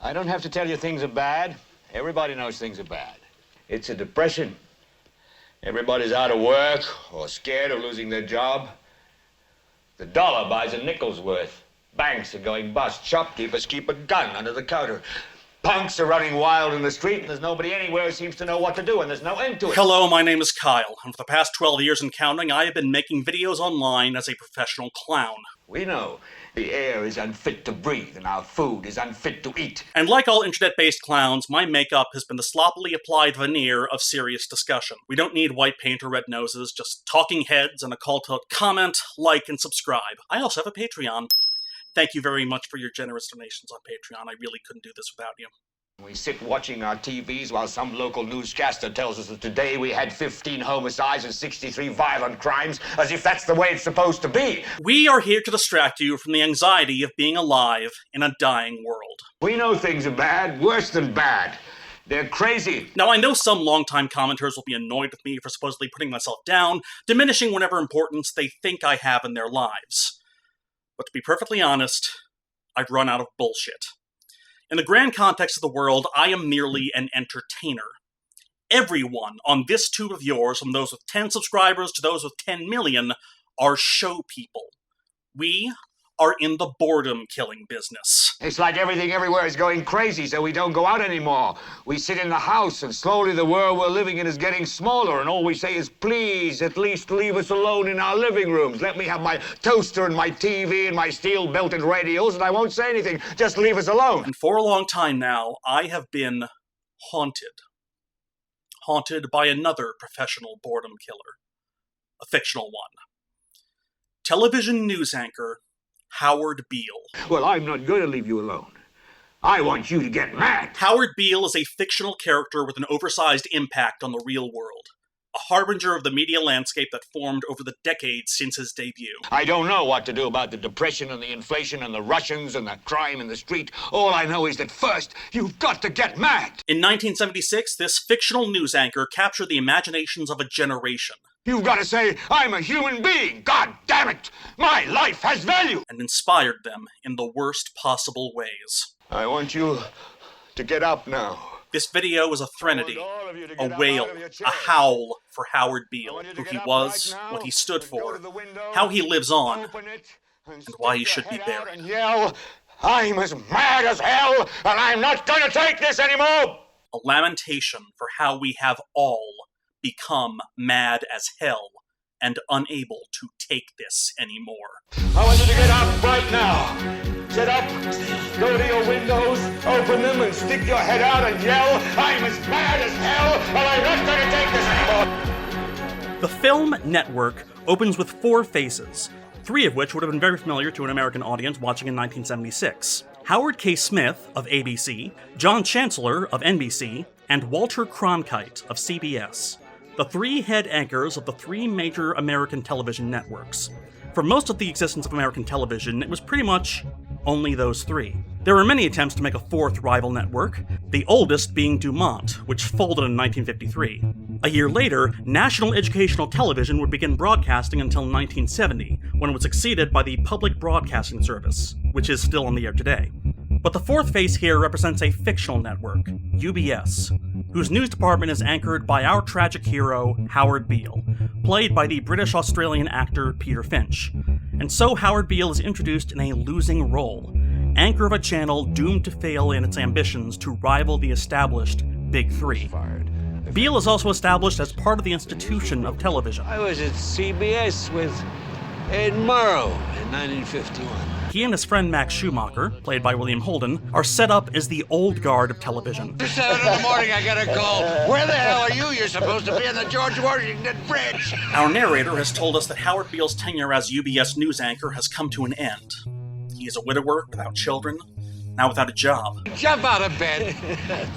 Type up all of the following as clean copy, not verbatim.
I don't have to tell you things are bad. Everybody knows things are bad. It's a depression. Everybody's out of work or scared of losing their job. The dollar buys a nickel's worth. Banks are going bust. Shopkeepers keep a gun under the counter. Punks are running wild in the street, and there's nobody anywhere who seems to know what to do, and there's no end to it. Hello, my name is Kyle, and for the past 12 years and counting, I have been making videos online as a professional clown. We know the air is unfit to breathe, and our food is unfit to eat. And like all internet-based clowns, my makeup has been the sloppily applied veneer of serious discussion. We don't need white paint or red noses, just talking heads and a call to comment, like, and subscribe. I also have a Patreon. Thank you very much for your generous donations on Patreon. I really couldn't do this without you. We sit watching our TVs while some local newscaster tells us that today we had 15 homicides and 63 violent crimes, as if that's the way it's supposed to be. We are here to distract you from the anxiety of being alive in a dying world. We know things are bad, worse than bad. They're crazy. Now, I know some longtime commenters will be annoyed with me for supposedly putting myself down, diminishing whatever importance they think I have in their lives. But to be perfectly honest, I've run out of bullshit. In the grand context of the world, I am merely an entertainer. Everyone on this tube of yours, from those with 10 subscribers to those with 10 million, are show people. We are in the boredom-killing business. It's like everything everywhere is going crazy, so we don't go out anymore. We sit in the house, and slowly the world we're living in is getting smaller, and all we say is, please, at least leave us alone in our living rooms. Let me have my toaster and my TV and my steel-belted radios, and I won't say anything. Just leave us alone. And for a long time now, I have been haunted. Haunted by another professional boredom killer. A fictional one. Television news anchor Howard Beale. Well, I'm not going to leave you alone. I want you to get mad. Howard Beale is a fictional character with an oversized impact on the real world. A harbinger of the media landscape that formed over the decades since his debut. I don't know what to do about the depression and the inflation and the Russians and the crime in the street. All I know is that first, you've got to get mad. In 1976, this fictional news anchor captured the imaginations of a generation. You've got to say, I'm a human being. God damn it. My life has value. And inspired them in the worst possible ways. I want you to get up now. This video is a threnody, a wail, a howl for Howard Beale, who he was, what he stood for, how he lives on, and why he should be buried. And yell, I'm as mad as hell, and I'm not going to take this anymore. A lamentation for how we have all become mad as hell and unable to take this anymore. I want you to get up right now. Get up, go to your windows, open them, and stick your head out and yell, I'm as mad as hell, and I'm not going to take this anymore. The film Network opens with 4 faces, 3 of which would have been very familiar to an American audience watching in 1976. Howard K. Smith of ABC, John Chancellor of NBC, and Walter Cronkite of CBS. The 3 head anchors of the 3 major American television networks. For most of the existence of American television, it was pretty much only those 3. There were many attempts to make a 4th rival network, the oldest being Dumont, which folded in 1953. A year later, National Educational Television would begin broadcasting until 1970, when it was succeeded by the Public Broadcasting Service, which is still on the air today. But the 4th face here represents a fictional network, UBS, whose news department is anchored by our tragic hero, Howard Beale, played by the British-Australian actor Peter Finch. And so Howard Beale is introduced in a losing role, anchor of a channel doomed to fail in its ambitions to rival the established Big 3. Beale is also established as part of the institution of television. I was at CBS with Ed Murrow in 1951. He and his friend Max Schumacher, played by William Holden, are set up as the old guard of television. 7 in the morning, I get a call. Where the hell are you? You're supposed to be on the George Washington Bridge. Our narrator has told us that Howard Beale's tenure as UBS news anchor has come to an end. He is a widower without children, now without a job. Jump out of bed,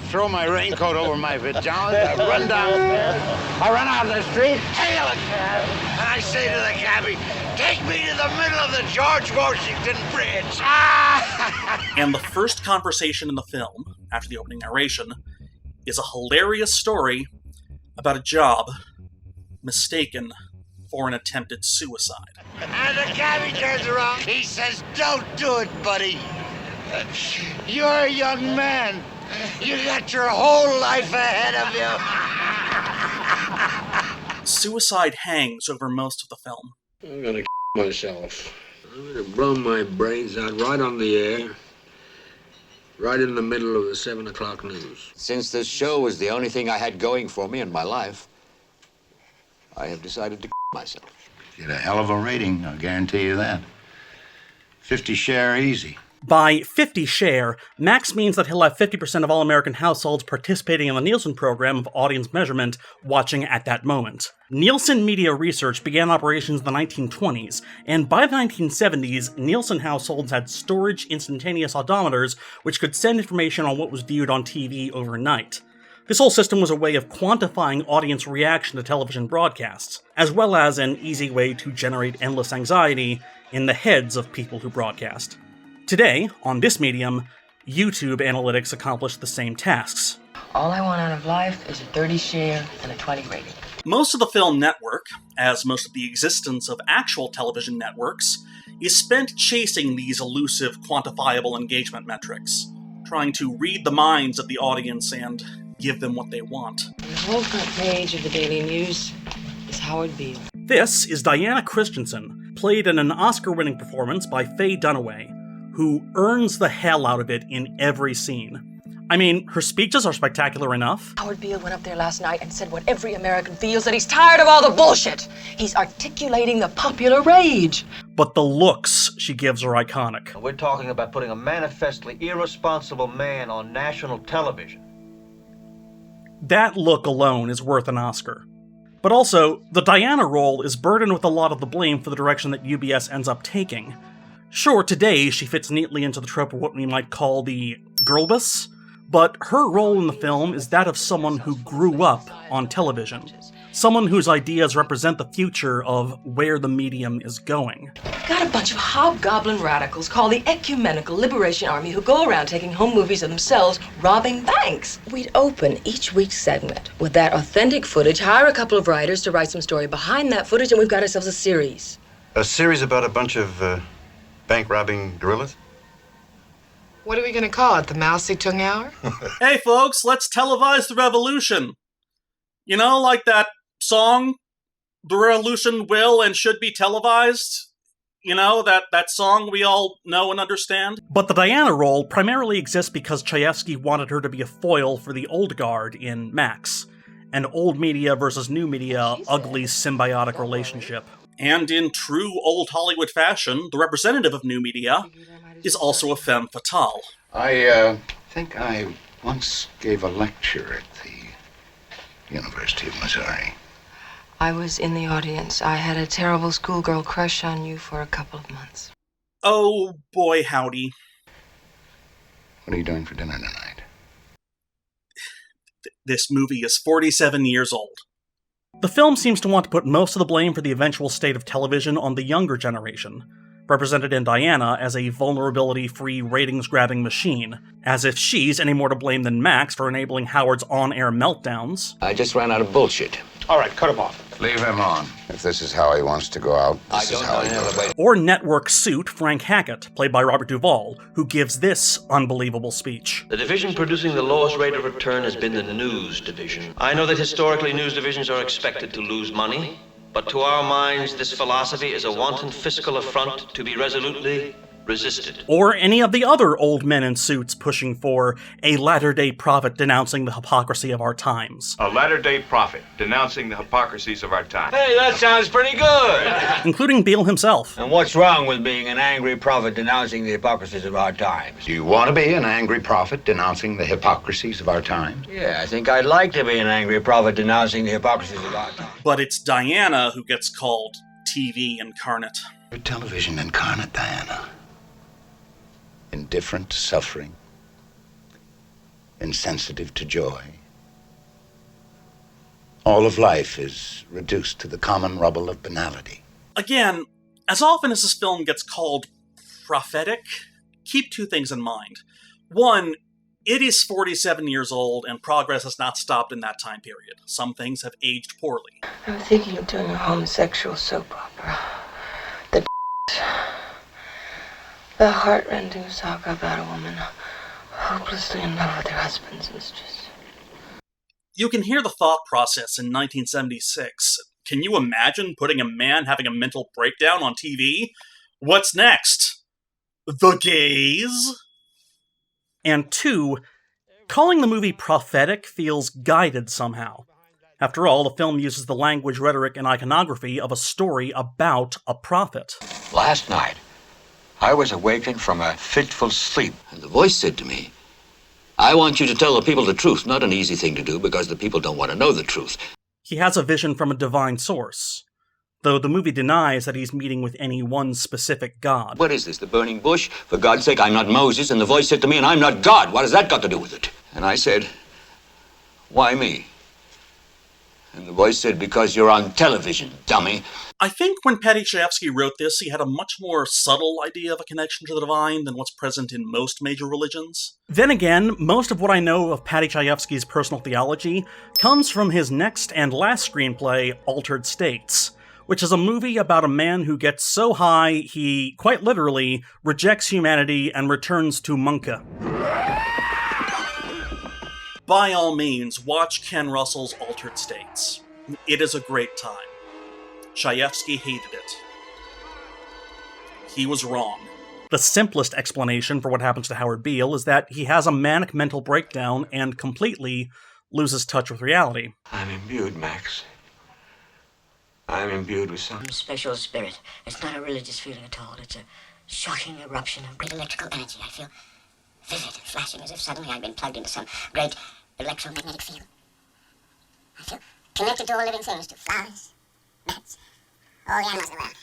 throw my raincoat over my pajamas, I run downstairs, I run out of the street, hail a cab, and I say to the cabbie, take me to the middle of the George Washington Bridge. And the first conversation in the film, after the opening narration, is a hilarious story about a job mistaken for an attempted suicide. And the cabbie turns around, he says, don't do it, buddy. You're a young man. You got your whole life ahead of you. Suicide hangs over most of the film. I'm gonna myself. I'm gonna blow my brains out right on the air, right in the middle of the 7 o'clock news. Since this show was the only thing I had going for me in my life, I have decided to myself. Get a hell of a rating, I'll guarantee you that. 50 share easy. By 50 share, Max means that he'll have 50% of all American households participating in the Nielsen program of audience measurement watching at that moment. Nielsen Media Research began operations in the 1920s, and by the 1970s, Nielsen households had storage instantaneous odometers which could send information on what was viewed on TV overnight. This whole system was a way of quantifying audience reaction to television broadcasts, as well as an easy way to generate endless anxiety in the heads of people who broadcast. Today, on this medium, YouTube analytics accomplish the same tasks. All I want out of life is a 30 share and a 20 rating. Most of the film network, as most of the existence of actual television networks, is spent chasing these elusive, quantifiable engagement metrics, trying to read the minds of the audience and give them what they want. The whole front page of the Daily News is Howard Beale. This is Diana Christensen, played in an Oscar-winning performance by Faye Dunaway, who earns the hell out of it in every scene. I mean, her speeches are spectacular enough. Howard Beale went up there last night and said what every American feels, that he's tired of all the bullshit. He's articulating the popular rage. But the looks she gives are iconic. We're talking about putting a manifestly irresponsible man on national television. That look alone is worth an Oscar. But also, the Diana role is burdened with a lot of the blame for the direction that UBS ends up taking. Sure, today she fits neatly into the trope of what we might call the girlbus, but her role in the film is that of someone who grew up on television. Someone whose ideas represent the future of where the medium is going. We've got a bunch of hobgoblin radicals called the Ecumenical Liberation Army who go around taking home movies of themselves robbing banks. We'd open each week's segment with that authentic footage, hire a couple of writers to write some story behind that footage, and we've got ourselves a series. A series about a bunch of bank-robbing gorillas? What are we going to call it, the Mao Zedong Hour? Hey folks, let's televise the revolution. You know, like that song, The Revolution Will and Should Be Televised? You know, that song we all know and understand? But the Diana role primarily exists because Chayefsky wanted her to be a foil for the old guard in Max, an old media versus new media ugly symbiotic relationship. And in true old Hollywood fashion, the representative of new media is also a femme fatale. I think I once gave a lecture at the University of Missouri. I was in the audience. I had a terrible schoolgirl crush on you for a couple of months. Oh boy, howdy. What are you doing for dinner tonight? This movie is 47 years old. The film seems to want to put most of the blame for the eventual state of television on the younger generation, represented in Diana as a vulnerability-free, ratings-grabbing machine, as if she's any more to blame than Max for enabling Howard's on-air meltdowns. I just ran out of bullshit. All right, cut him off. Leave him on. If this is how he wants to go out, this is how he goes out. Or network suit Frank Hackett, played by Robert Duvall, who gives this unbelievable speech. The division producing the lowest rate of return has been the news division. I know that historically news divisions are expected to lose money, but to our minds this philosophy is a wanton fiscal affront to be resolutely resisted. Or any of the other old men in suits pushing for a latter-day prophet denouncing the hypocrisy of our times. A latter-day prophet denouncing the hypocrisies of our time. Hey, that sounds pretty good. Including Beale himself. And what's wrong with being an angry prophet denouncing the hypocrisies of our times? Do you want to be an angry prophet denouncing the hypocrisies of our times? Yeah, I think I'd like to be an angry prophet denouncing the hypocrisies of our times. But it's Diana who gets called TV incarnate. You're television incarnate, Diana. Indifferent to suffering, insensitive to joy. All of life is reduced to the common rubble of banality. Again, as often as this film gets called prophetic, keep two things in mind. One, it is 47 years old and progress has not stopped in that time period. Some things have aged poorly. I'm thinking of doing a homosexual soap opera. The heart-rending saga about a woman hopelessly in love with her husband's mistress. You can hear the thought process in 1976. Can you imagine putting a man having a mental breakdown on TV? What's next? The gays? And 2, calling the movie prophetic feels guided somehow. After all, the film uses the language, rhetoric, and iconography of a story about a prophet. Last night, I was awakened from a fitful sleep, and the voice said to me, I want you to tell the people the truth. Not an easy thing to do, because the people don't want to know the truth. He has a vision from a divine source, though the movie denies that he's meeting with any one specific god. What is this, the burning bush? For God's sake, I'm not Moses, and the voice said to me, and I'm not God. What has that got to do with it? And I said, why me? And the voice said, because you're on television, dummy. I think when Paddy Chayefsky wrote this, he had a much more subtle idea of a connection to the divine than what's present in most major religions. Then again, most of what I know of Paddy Chayefsky's personal theology comes from his next and last screenplay, Altered States, which is a movie about a man who gets so high he, quite literally, rejects humanity and returns to Munka. By all means, watch Ken Russell's Altered States. It is a great time. Chayefsky hated it. He was wrong. The simplest explanation for what happens to Howard Beale is that he has a manic mental breakdown and completely loses touch with reality. I'm imbued, Max. I'm imbued with some special spirit. It's not a religious feeling at all. It's a shocking eruption of great electrical energy. I feel vivid and flashing, as if suddenly I'd been plugged into some great electromagnetic field. I feel connected to all living things, to flowers, bats, all the animals in the world.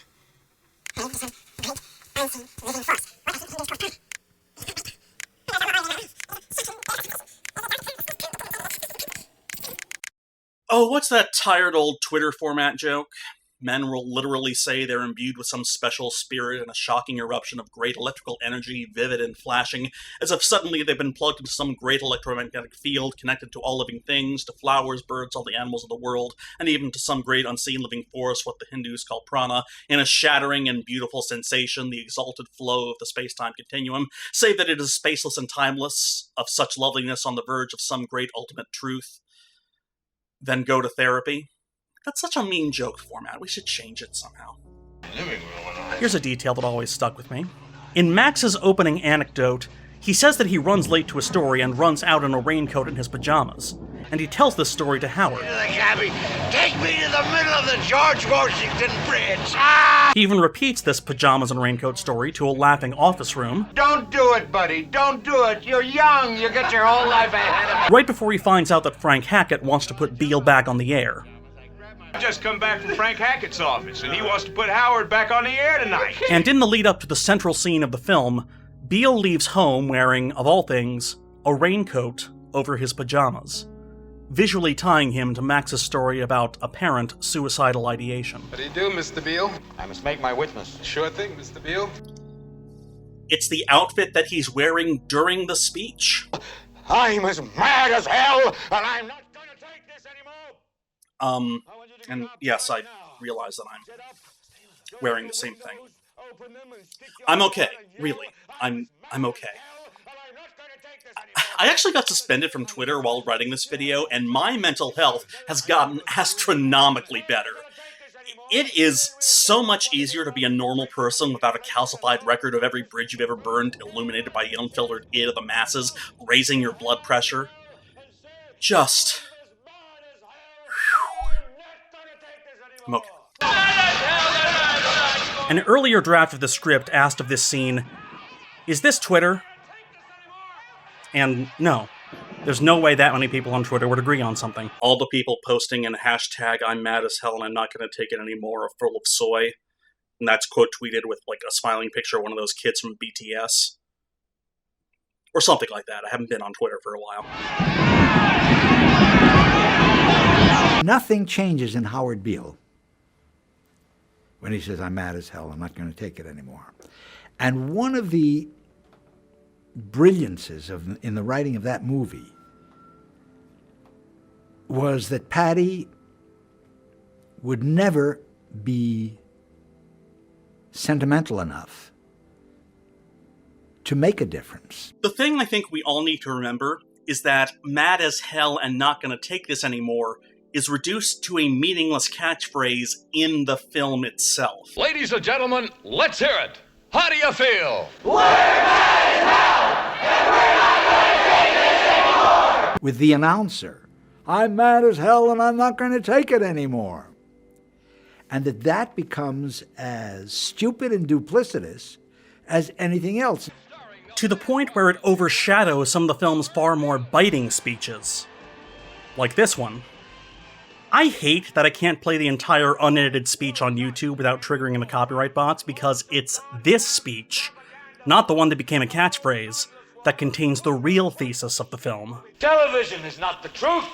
I live to some great, unseen, living force. What I think is called power. Oh, what's that tired old Twitter format joke? Men will literally say they're imbued with some special spirit in a shocking eruption of great electrical energy, vivid and flashing, as if suddenly they've been plugged into some great electromagnetic field connected to all living things, to flowers, birds, all the animals of the world, and even to some great unseen living force, what the Hindus call prana, in a shattering and beautiful sensation, the exalted flow of the space-time continuum, save that it is spaceless and timeless, of such loveliness on the verge of some great ultimate truth. Then go to therapy. That's such a mean joke format. We should change it somehow. Here's a detail that always stuck with me. In Max's opening anecdote, he says that he runs late to a story and runs out in a raincoat in his pajamas. And he tells this story to Howard. Take me to the middle of the George Washington Bridge. He even repeats this pajamas and raincoat story to a laughing office room. Don't do it, buddy. Don't do it. You're young. You got your whole life ahead of you. Right before he finds out that Frank Hackett wants to put Beale back on the air. I just come back from Frank Hackett's office, and he wants to put Howard back on the air tonight. And in the lead-up to the central scene of the film, Beale leaves home wearing, of all things, a raincoat over his pajamas, visually tying him to Max's story about apparent suicidal ideation. What do you do, Mr. Beale? I must make my witness. Sure thing, Mr. Beale. It's the outfit that he's wearing during the speech. I'm as mad as hell, and I'm not going to take this anymore. And yes, I realize that I'm wearing the same thing. I'm okay, really. I'm okay. I actually got suspended from Twitter while writing this video, and my mental health has gotten astronomically better. It is so much easier to be a normal person without a calcified record of every bridge you've ever burned, illuminated by the unfiltered id of the masses, raising your blood pressure. Just... I'm okay. An earlier draft of the script asked of this scene, "Is this Twitter?" And no, there's no way that many people on Twitter would agree on something. All the people posting in hashtag "I'm mad as hell and I'm not going to take it anymore" are full of soy. And that's quote tweeted with like a smiling picture of one of those kids from BTS. Or something like that. I haven't been on Twitter for a while. Nothing changes in Howard Beale when he says, "I'm mad as hell, I'm not going to take it anymore." And one of the brilliances in the writing of that movie was that Paddy would never be sentimental enough to make a difference. The thing I think we all need to remember is that mad as hell and not gonna take this anymore is reduced to a meaningless catchphrase in the film itself. Ladies and gentlemen, let's hear it. How do you feel? We're mad as hell, and we're not going to take this anymore! With the announcer, I'm mad as hell and I'm not going to take it anymore. And that becomes as stupid and duplicitous as anything else. To the point where it overshadows some of the film's far more biting speeches. Like this one. I hate that I can't play the entire unedited speech on YouTube without triggering in the copyright bots, because it's this speech, not the one that became a catchphrase, that contains the real thesis of the film. Television is not the truth.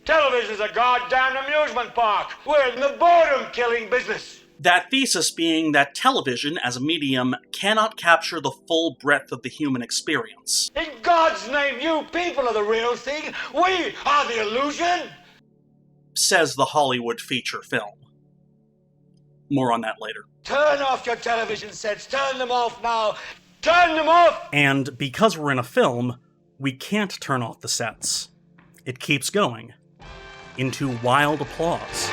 Television is a goddamn amusement park. We're in the boredom-killing business. That thesis being that television, as a medium, cannot capture the full breadth of the human experience. In God's name, you people are the real thing. We are the illusion. Says the Hollywood feature film. More on that later. Turn off your television sets. Turn them off now. Turn them off! And because we're in a film, we can't turn off the sets. It keeps going. Into wild applause.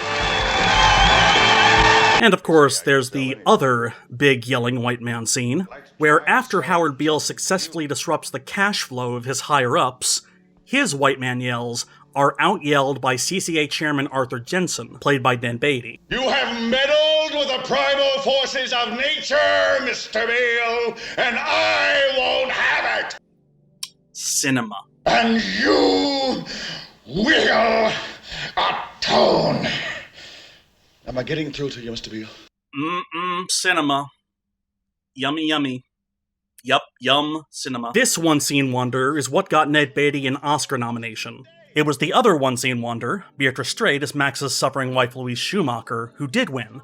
And of course, there's the other big yelling white man scene, where after Howard Beale successfully disrupts the cash flow of his higher-ups, his white man yells are out-yelled by CCA Chairman Arthur Jensen, played by Dan Beatty. You have meddled with the primal forces of nature, Mr. Beale, and I won't have it! Cinema. And you will atone. Am I getting through to you, Mr. Beale? Cinema. Yummy, yummy. Yup, yum, cinema. This one-scene wonder is what got Ned Beatty an Oscar nomination. It was the other one-scene wonder, Beatrice Straight as Max's suffering wife Louise Schumacher, who did win.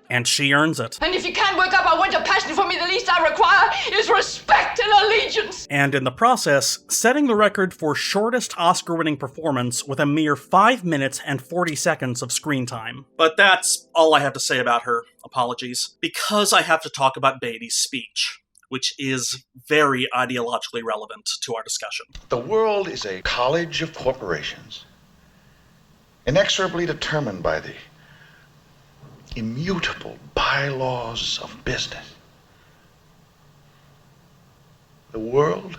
And she earns it. And if you can't work up a winter passion for me, the least I require is respect and allegiance. And in the process, setting the record for shortest Oscar-winning performance with a mere 5 minutes and 40 seconds of screen time. But that's all I have to say about her. Apologies. Because I have to talk about Beatty's speech, which is very ideologically relevant to our discussion. The world is a college of corporations, inexorably determined by the immutable bylaws of business. The world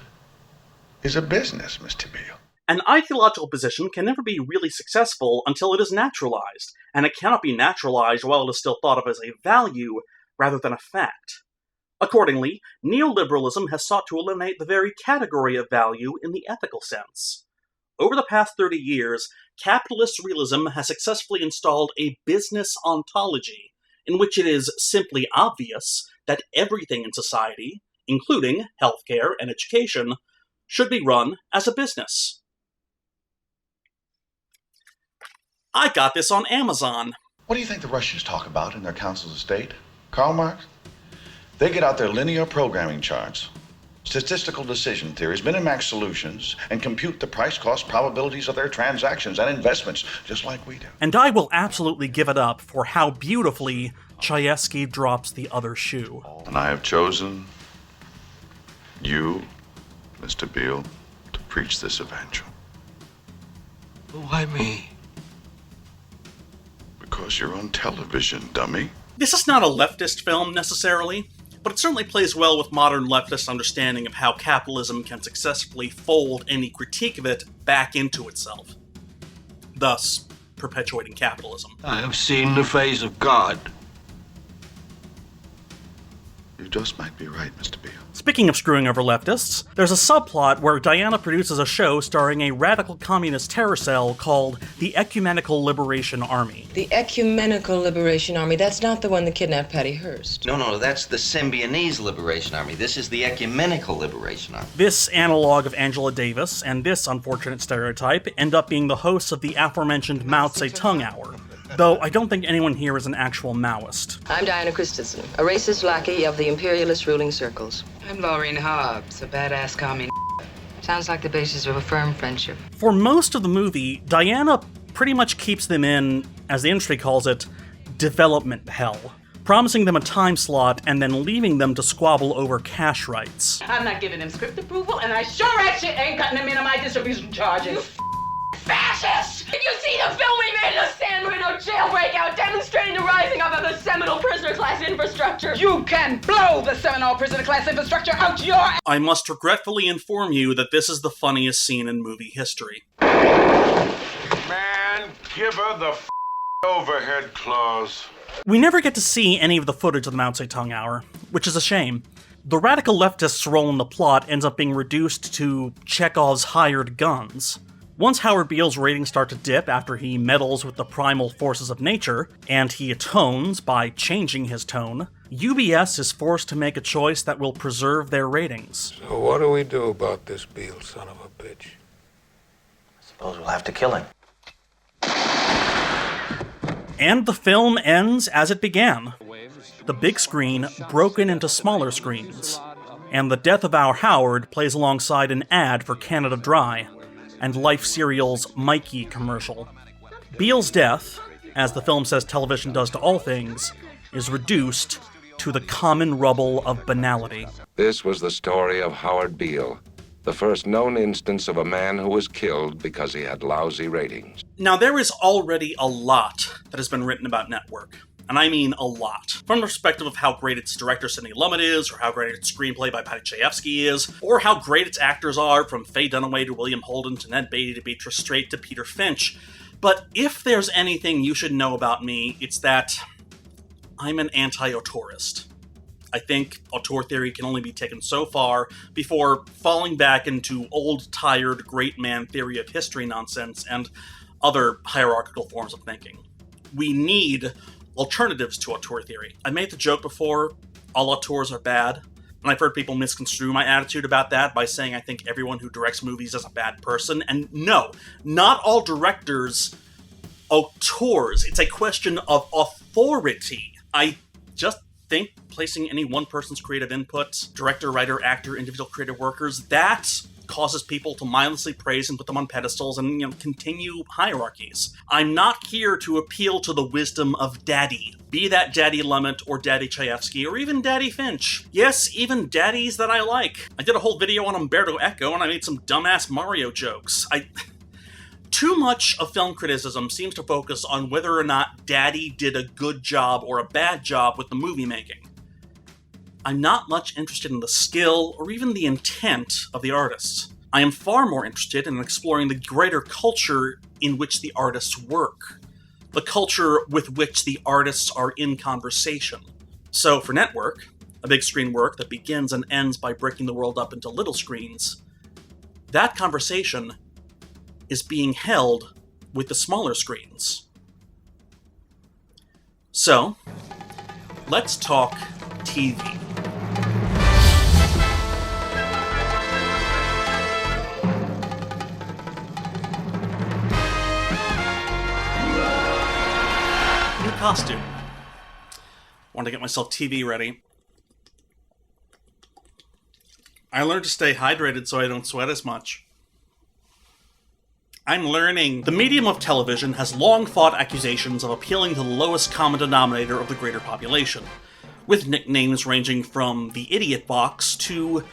is a business, Mr. Beale. An ideological position can never be really successful until it is naturalized, and it cannot be naturalized while it is still thought of as a value rather than a fact. Accordingly, neoliberalism has sought to eliminate the very category of value in the ethical sense. Over the past 30 years, capitalist realism has successfully installed a business ontology in which it is simply obvious that everything in society, including healthcare and education, should be run as a business. I got this on Amazon. What do you think the Russians talk about in their councils of state? Karl Marx? They get out their linear programming charts, statistical decision theories, Minimax solutions, and compute the price-cost probabilities of their transactions and investments, just like we do. And I will absolutely give it up for how beautifully Chayefsky drops the other shoe. And I have chosen you, Mr. Beale, to preach this evangel. Why me? Because you're on television, dummy. This is not a leftist film, necessarily, but it certainly plays well with modern leftist understanding of how capitalism can successfully fold any critique of it back into itself, thus perpetuating capitalism. I have seen the face of God. You just might be right, Mr. Beale. Speaking of screwing over leftists, there's a subplot where Diana produces a show starring a radical communist terror cell called the Ecumenical Liberation Army. The Ecumenical Liberation Army, that's not the one that kidnapped Patty Hearst. No, that's the Symbionese Liberation Army. This is the Ecumenical Liberation Army. This analog of Angela Davis and this unfortunate stereotype end up being the hosts of the aforementioned Mao Zedong Hour. Though I don't think anyone here is an actual Maoist. I'm Diana Christensen, a racist lackey of the imperialist ruling circles. I'm Laureen Hobbs, a badass commie. Sounds like the basis of a firm friendship. For most of the movie, Diana pretty much keeps them in, as the industry calls it, development hell. promising them a time slot and then leaving them to squabble over cash rights. I'm not giving him script approval, and I sure as shit ain't cutting him into my distribution charges. You fascist! Did you see the film we made of the San Marino jail breakout demonstrating the rising up of the Seminole prisoner class infrastructure? You can blow the Seminole prisoner class infrastructure out your ass! I must regretfully inform you that this is the funniest scene in movie history. Man, give her the overhead clause. We never get to see any of the footage of the Mao Zedong Hour, which is a shame. The radical leftist's role in the plot ends up being reduced to Chekhov's hired guns. Once Howard Beale's ratings start to dip after he meddles with the primal forces of nature, and he atones by changing his tone, UBS is forced to make a choice that will preserve their ratings. So what do we do about this Beale son of a bitch? I suppose we'll have to kill him. And the film ends as it began. The big screen broken into smaller screens. And the death of our Howard plays alongside an ad for Canada Dry, and Life Cereal's Mikey commercial. Beale's death, as the film says television does to all things, is reduced to the common rubble of banality. This was the story of Howard Beale, the first known instance of a man who was killed because he had lousy ratings. Now, there is already a lot that has been written about Network. And I mean a lot. From the perspective of how great its director Sidney Lumet is, or how great its screenplay by Patrick Ketelaar is, or how great its actors are, from Faye Dunaway to William Holden to Ned Beatty to Beatrice Straight to Peter Finch. But if there's anything you should know about me, it's that I'm an anti-auteurist. I think auteur theory can only be taken so far before falling back into old, tired, great man theory of history nonsense and other hierarchical forms of thinking. We need alternatives to auteur theory. I made the joke before, all auteurs are bad, and I've heard people misconstrue my attitude about that by saying I think everyone who directs movies is a bad person, and no, not all directors auteurs. It's a question of authority. I just think placing any one person's creative input, director, writer, actor, individual creative workers, that causes people to mindlessly praise and put them on pedestals and, continue hierarchies. I'm not here to appeal to the wisdom of Daddy. Be that Daddy Lumet or Daddy Chayefsky or even Daddy Finch. Yes, even daddies that I like. I did a whole video on Umberto Eco and I made some dumbass Mario jokes. Too much of film criticism seems to focus on whether or not Daddy did a good job or a bad job with the movie making. I'm not much interested in the skill or even the intent of the artists. I am far more interested in exploring the greater culture in which the artists work, the culture with which the artists are in conversation. So for Network, a big screen work that begins and ends by breaking the world up into little screens, that conversation is being held with the smaller screens. So, let's talk TV. New costume. Want to get myself TV ready. I learned to stay hydrated so I don't sweat as much. I'm learning. The medium of television has long fought accusations of appealing to the lowest common denominator of the greater population, with nicknames ranging from the Idiot Box to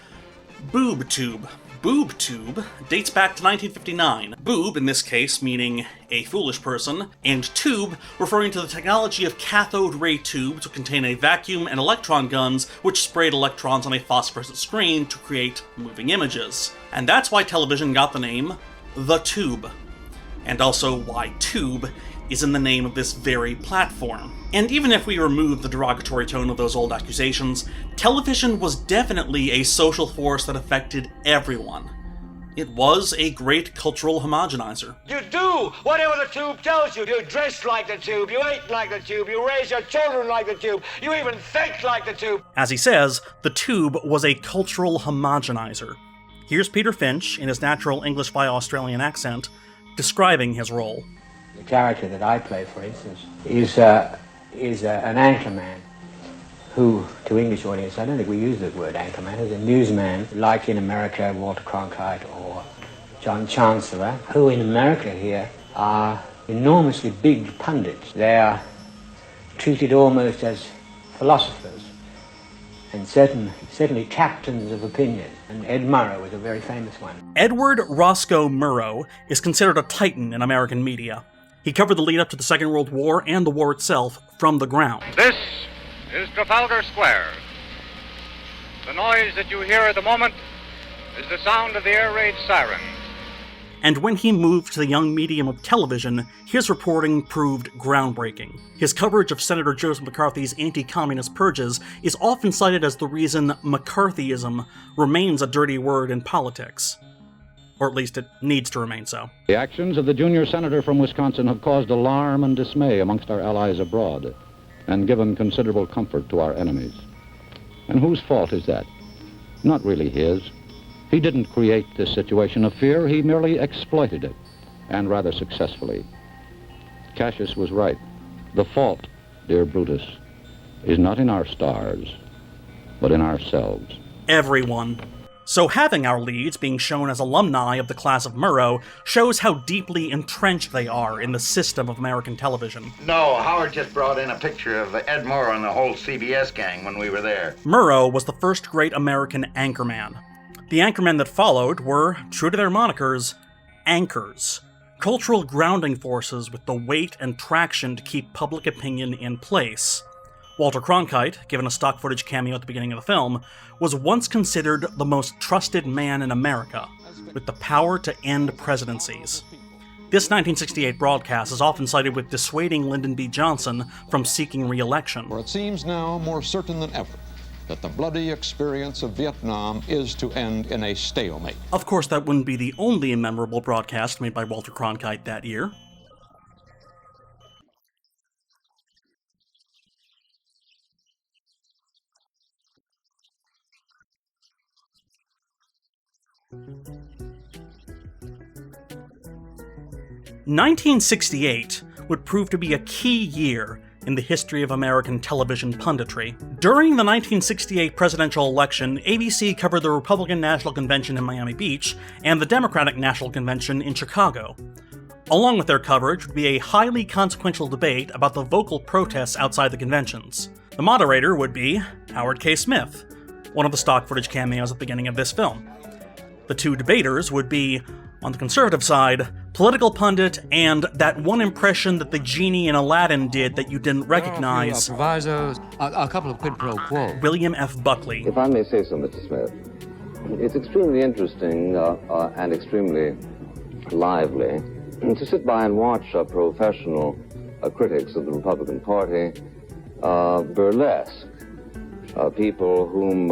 Boob Tube. Boob Tube dates back to 1959. Boob, in this case, meaning a foolish person, and tube referring to the technology of cathode ray tubes to contain a vacuum and electron guns which sprayed electrons on a phosphorescent screen to create moving images. And that's why television got the name The Tube, and also why tube is in the name of this very platform. And even if we remove the derogatory tone of those old accusations, television was definitely a social force that affected everyone. It was a great cultural homogenizer. You do whatever the tube tells you. You dress like the tube, you eat like the tube, you raise your children like the tube, you even think like the tube. As he says, the tube was a cultural homogenizer. Here's Peter Finch, in his natural English via Australian accent, describing his role. The character that I play, for instance, is an anchorman who, to English audience, I don't think we use the word anchorman, is a newsman, like in America, Walter Cronkite or John Chancellor, who in America here are enormously big pundits. They are treated almost as philosophers and certainly captains of opinion. And Ed Murrow was a very famous one. Edward Roscoe Murrow is considered a titan in American media. He covered the lead-up to the Second World War and the war itself from the ground. This is Trafalgar Square. The noise that you hear at the moment is the sound of the air raid siren. And when he moved to the young medium of television, his reporting proved groundbreaking. His coverage of Senator Joseph McCarthy's anti-communist purges is often cited as the reason McCarthyism remains a dirty word in politics. Or at least it needs to remain so. The actions of the junior senator from Wisconsin have caused alarm and dismay amongst our allies abroad, and given considerable comfort to our enemies. And whose fault is that? Not really his. He didn't create this situation of fear, he merely exploited it, and rather successfully. Cassius was right. The fault, dear Brutus, is not in our stars, but in ourselves. Everyone. So having our leads being shown as alumni of the class of Murrow shows how deeply entrenched they are in the system of American television. No, Howard just brought in a picture of Ed Murrow and the whole CBS gang when we were there. Murrow was the first great American anchorman. The anchormen that followed were, true to their monikers, anchors, cultural grounding forces with the weight and traction to keep public opinion in place. Walter Cronkite, given a stock footage cameo at the beginning of the film, was once considered the most trusted man in America, with the power to end presidencies. This 1968 broadcast is often cited with dissuading Lyndon B. Johnson from seeking re-election. For it seems now more certain than ever that the bloody experience of Vietnam is to end in a stalemate. Of course, that wouldn't be the only memorable broadcast made by Walter Cronkite that year. (1968) would prove to be a key year in the history of American television punditry. During the 1968 presidential election, ABC covered the Republican National Convention in Miami Beach and the Democratic National Convention in Chicago. Along with their coverage would be a highly consequential debate about the vocal protests outside the conventions. The moderator would be Howard K. Smith, one of the stock footage cameos at the beginning of this film. The two debaters would be, on the conservative side, political pundit and that one impression that the genie in Aladdin did that you didn't recognize. Provisos, a couple of quid pro quo. William F. Buckley. If I may say so, Mr. Smith, it's extremely interesting and extremely lively to sit by and watch professional critics of the Republican Party burlesque people whom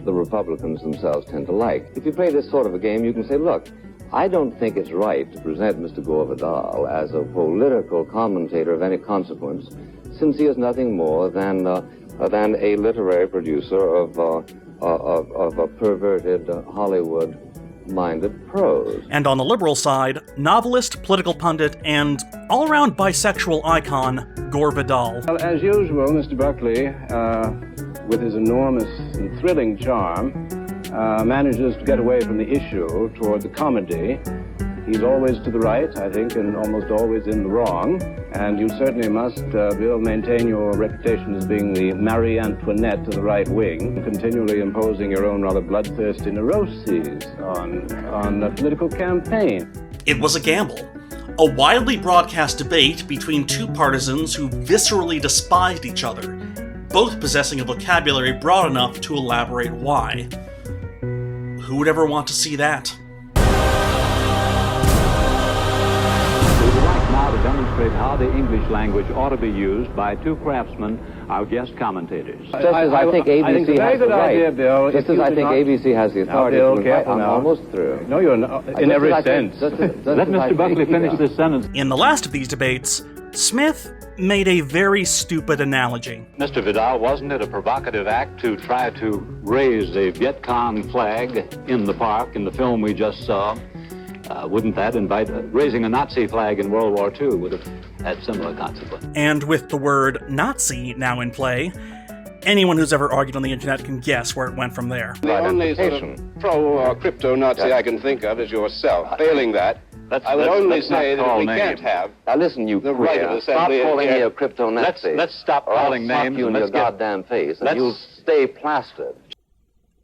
the Republicans themselves tend to like. If you play this sort of a game, you can say, look, I don't think it's right to present Mr. Gore Vidal as a political commentator of any consequence, since he is nothing more than a literary producer of a perverted Hollywood-minded prose. And on the liberal side, novelist, political pundit, and all-around bisexual icon, Gore Vidal. Well, as usual, Mr. Buckley, with his enormous and thrilling charm, manages to get away from the issue toward the comedy. He's always to the right, I think, and almost always in the wrong. And you certainly must, Bill, maintain your reputation as being the Marie Antoinette to the right wing, continually imposing your own rather bloodthirsty neuroses on a political campaign. It was a gamble. A widely broadcast debate between two partisans who viscerally despised each other, both possessing a vocabulary broad enough to elaborate why. Who would ever want to see that? We would like now to demonstrate how the English language ought to be used by two craftsmen, our guest commentators. Just as I think ABC has the right. Idea, Bill, just as I think ABC has the authority to invite. I'm almost through. No, you're not. In every sense. Let Mr. Buckley finish this sentence. In the last of these debates, Smith made a very stupid analogy. Mr. Vidal, wasn't it a provocative act to try to raise a Viet Cong flag in the park in the film we just saw? Wouldn't that invite raising a Nazi flag in World War II would have had similar consequences? And with the word Nazi now in play, anyone who's ever argued on the internet can guess where it went from there. The only sort of pro-crypto Nazi I can think of is yourself. Failing that, I would only say that we can't have. Now listen, you the right of queer. Stop assembly. calling me a crypto-Nazi. Let's stop calling I'll names. slap you in your goddamn face, and you'll stay plastered.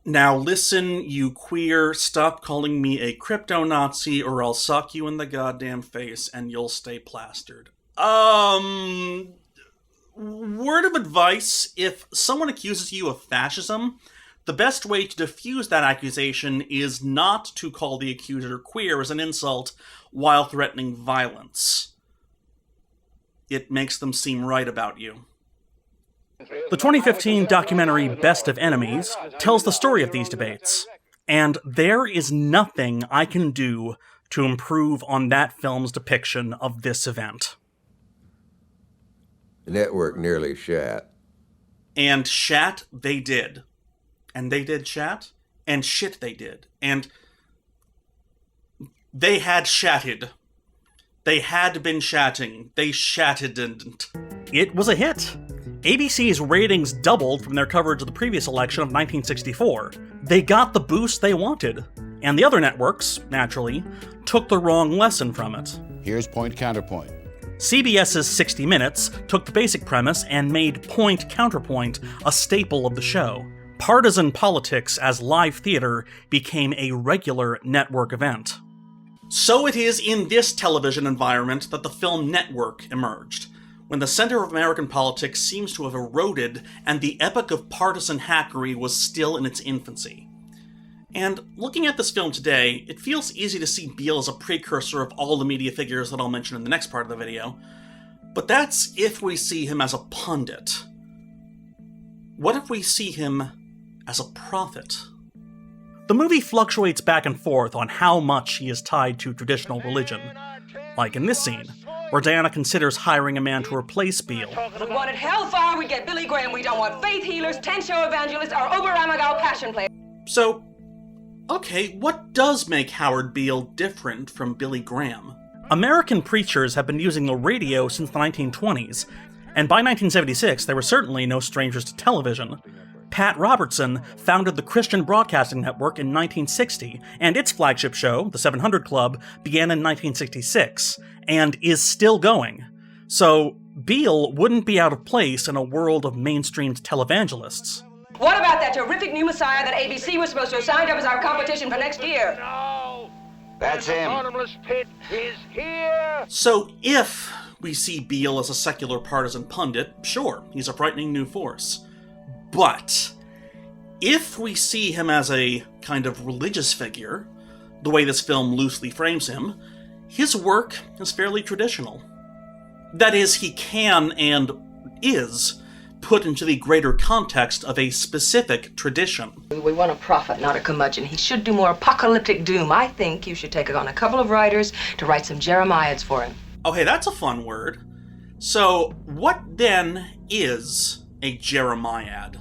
Now listen, you queer, stop calling me a crypto-Nazi or I'll sock you in the goddamn face and you'll stay plastered. Word of advice, if someone accuses you of fascism, the best way to diffuse that accusation is not to call the accuser queer as an insult while threatening violence. It makes them seem right about you. The 2015 documentary Best of Enemies tells the story of these debates, and there is nothing I can do to improve on that film's depiction of this event. The network nearly shat. And shat they did. And they did shat, and shit they did. And they had shatted. They had been chatting. They shatted and... It was a hit. ABC's ratings doubled from their coverage of the previous election of 1964. They got the boost they wanted. And the other networks, naturally, took the wrong lesson from it. Here's point counterpoint. CBS's 60 Minutes took the basic premise and made point counterpoint a staple of the show. Partisan politics as live theater became a regular network event. So it is in this television environment that the film Network emerged, when the center of American politics seems to have eroded and the epic of partisan hackery was still in its infancy. And looking at this film today, it feels easy to see Beale as a precursor of all the media figures that I'll mention in the next part of the video, but that's if we see him as a pundit. What if we see him as a prophet? The movie fluctuates back and forth on how much he is tied to traditional religion, like in this scene, where Diana considers hiring a man to replace Beale. If we wanted hellfire, we'd get Billy Graham. We don't want faith healers, 10-show evangelists, or Oberammergau passion players. So, okay, what does make Howard Beale different from Billy Graham? American preachers have been using the radio since the 1920s, and by 1976 they were certainly no strangers to television. Pat Robertson founded the Christian Broadcasting Network in 1960, and its flagship show, The 700 Club, began in 1966, and is still going. So, Beale wouldn't be out of place in a world of mainstreamed televangelists. What about that terrific new Messiah that ABC was supposed to have signed up as our competition for next year? No! That's him. The bottomless pit is here! So, if we see Beale as a secular partisan pundit, sure, he's a frightening new force. But if we see him as a kind of religious figure, the way this film loosely frames him, his work is fairly traditional. That is, he can and is put into the greater context of a specific tradition. We want a prophet, not a curmudgeon. He should do more apocalyptic doom. I think you should take on a couple of writers to write some Jeremiads for him. Oh, hey, that's a fun word. So, what then is a Jeremiad?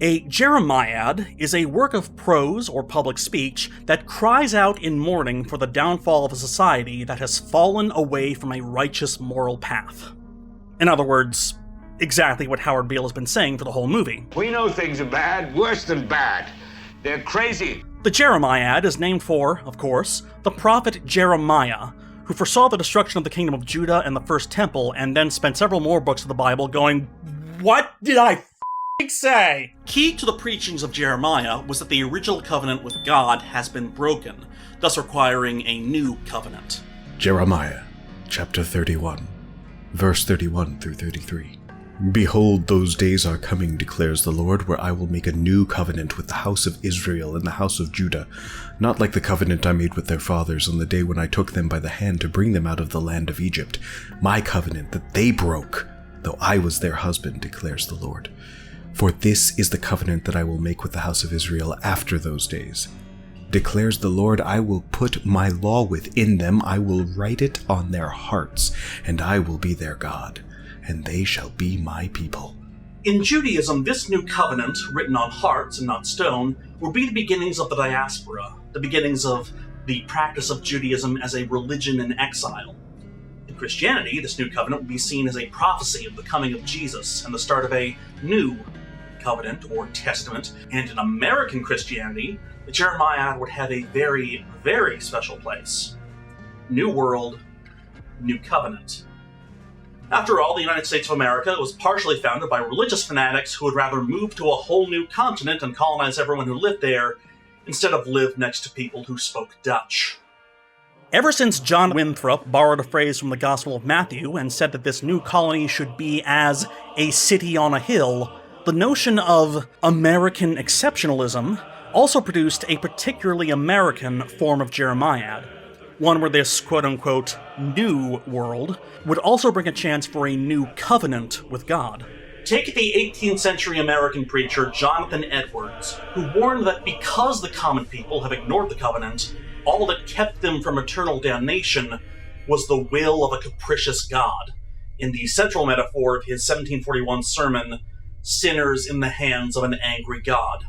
A Jeremiad is a work of prose or public speech that cries out in mourning for the downfall of a society that has fallen away from a righteous moral path. In other words, exactly what Howard Beale has been saying for the whole movie. We know things are bad, worse than bad. They're crazy. The Jeremiad is named for, of course, the prophet Jeremiah, who foresaw the destruction of the kingdom of Judah and the First Temple, and then spent several more books of the Bible going, "What did I say?" Key to the preachings of Jeremiah was that the original covenant with God has been broken, thus requiring a new covenant. Jeremiah, chapter 31, verse 31 through 33. Behold, those days are coming, declares the Lord, where I will make a new covenant with the house of Israel and the house of Judah, not like the covenant I made with their fathers on the day when I took them by the hand to bring them out of the land of Egypt, my covenant that they broke, though I was their husband, declares the Lord. For this is the covenant that I will make with the house of Israel after those days. Declares the Lord, I will put my law within them, I will write it on their hearts, and I will be their God, and they shall be my people. In Judaism, this new covenant, written on hearts and not stone, will be the beginnings of the diaspora, the beginnings of the practice of Judaism as a religion in exile. In Christianity, this new covenant will be seen as a prophecy of the coming of Jesus and the start of a new covenant or testament, and in American Christianity, the Jeremiah would have a very, very special place. New World, New Covenant. After all, the United States of America was partially founded by religious fanatics who would rather move to a whole new continent and colonize everyone who lived there instead of live next to people who spoke Dutch. Ever since John Winthrop borrowed a phrase from the Gospel of Matthew and said that this new colony should be as a city on a hill, the notion of American exceptionalism also produced a particularly American form of Jeremiad, one where this quote-unquote new world would also bring a chance for a new covenant with God. Take the 18th century American preacher Jonathan Edwards, who warned that because the common people have ignored the covenant, all that kept them from eternal damnation was the will of a capricious God, in the central metaphor of his 1741 sermon, Sinners in the Hands of an Angry God.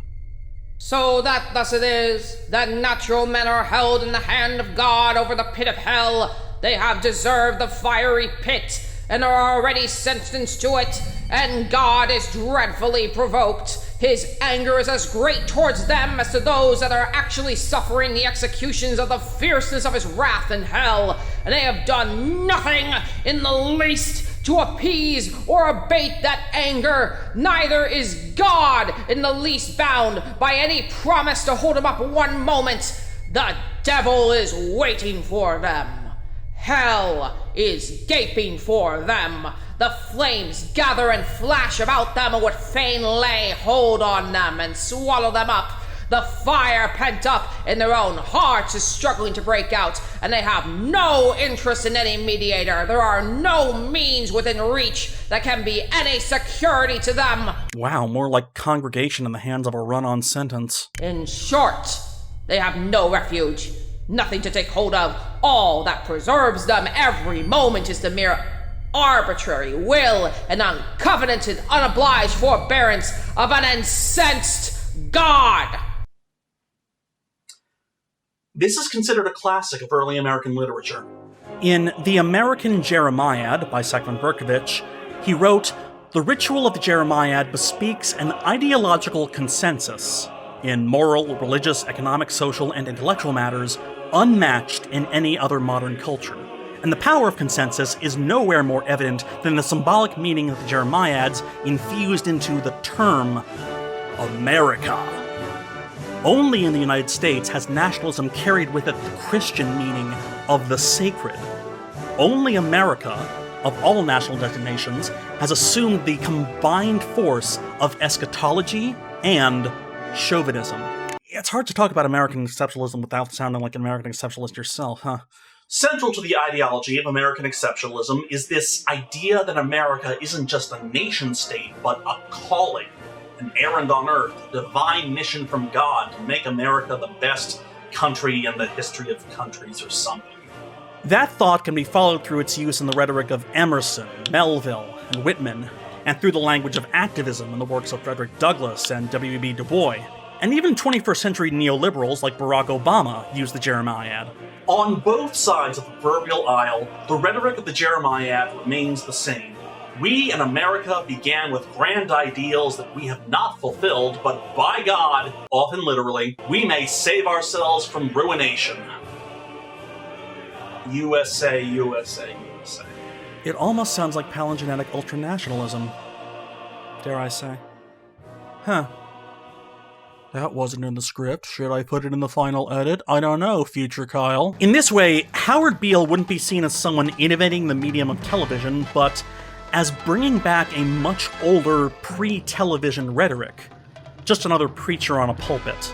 So that thus it is, that natural men are held in the hand of God over the pit of hell. They have deserved the fiery pit, and are already sentenced to it, and God is dreadfully provoked. His anger is as great towards them as to those that are actually suffering the executions of the fierceness of his wrath in hell, and they have done nothing in the least to appease or abate that anger. Neither is God in the least bound by any promise to hold him up one moment. The devil is waiting for them. Hell is gaping for them. The flames gather and flash about them and would fain lay hold on them and swallow them up. The fire pent up in their own hearts is struggling to break out, and they have no interest in any mediator. There are no means within reach that can be any security to them. Wow, more like congregation in the hands of a run-on sentence. In short, they have no refuge, nothing to take hold of. All that preserves them every moment is the mere arbitrary will and uncovenanted, unobliged forbearance of an incensed God. This is considered a classic of early American literature. In The American Jeremiad by Sekvan Berkovich, he wrote, "The ritual of the Jeremiad bespeaks an ideological consensus in moral, religious, economic, social, and intellectual matters unmatched in any other modern culture. And the power of consensus is nowhere more evident than the symbolic meaning of the Jeremiads infused into the term America. Only in the United States has nationalism carried with it the Christian meaning of the sacred. Only America, of all national designations, has assumed the combined force of eschatology and chauvinism." It's hard to talk about American exceptionalism without sounding like an American exceptionalist yourself, huh? Central to the ideology of American exceptionalism is this idea that America isn't just a nation-state, but a calling, an errand on earth, a divine mission from God to make America the best country in the history of countries or something. That thought can be followed through its use in the rhetoric of Emerson, Melville, and Whitman, and through the language of activism in the works of Frederick Douglass and W.E.B. Du Bois. And even 21st century neoliberals like Barack Obama use the Jeremiad. On both sides of the proverbial aisle, the rhetoric of the Jeremiad remains the same. We in America began with grand ideals that we have not fulfilled, but by God, often literally, we may save ourselves from ruination. USA, USA, USA. It almost sounds like palingenetic ultranationalism. Dare I say. Huh. That wasn't in the script. Should I put it in the final edit? I don't know, future Kyle. In this way, Howard Beale wouldn't be seen as someone innovating the medium of television, but as bringing back a much older, pre-television rhetoric. Just another preacher on a pulpit.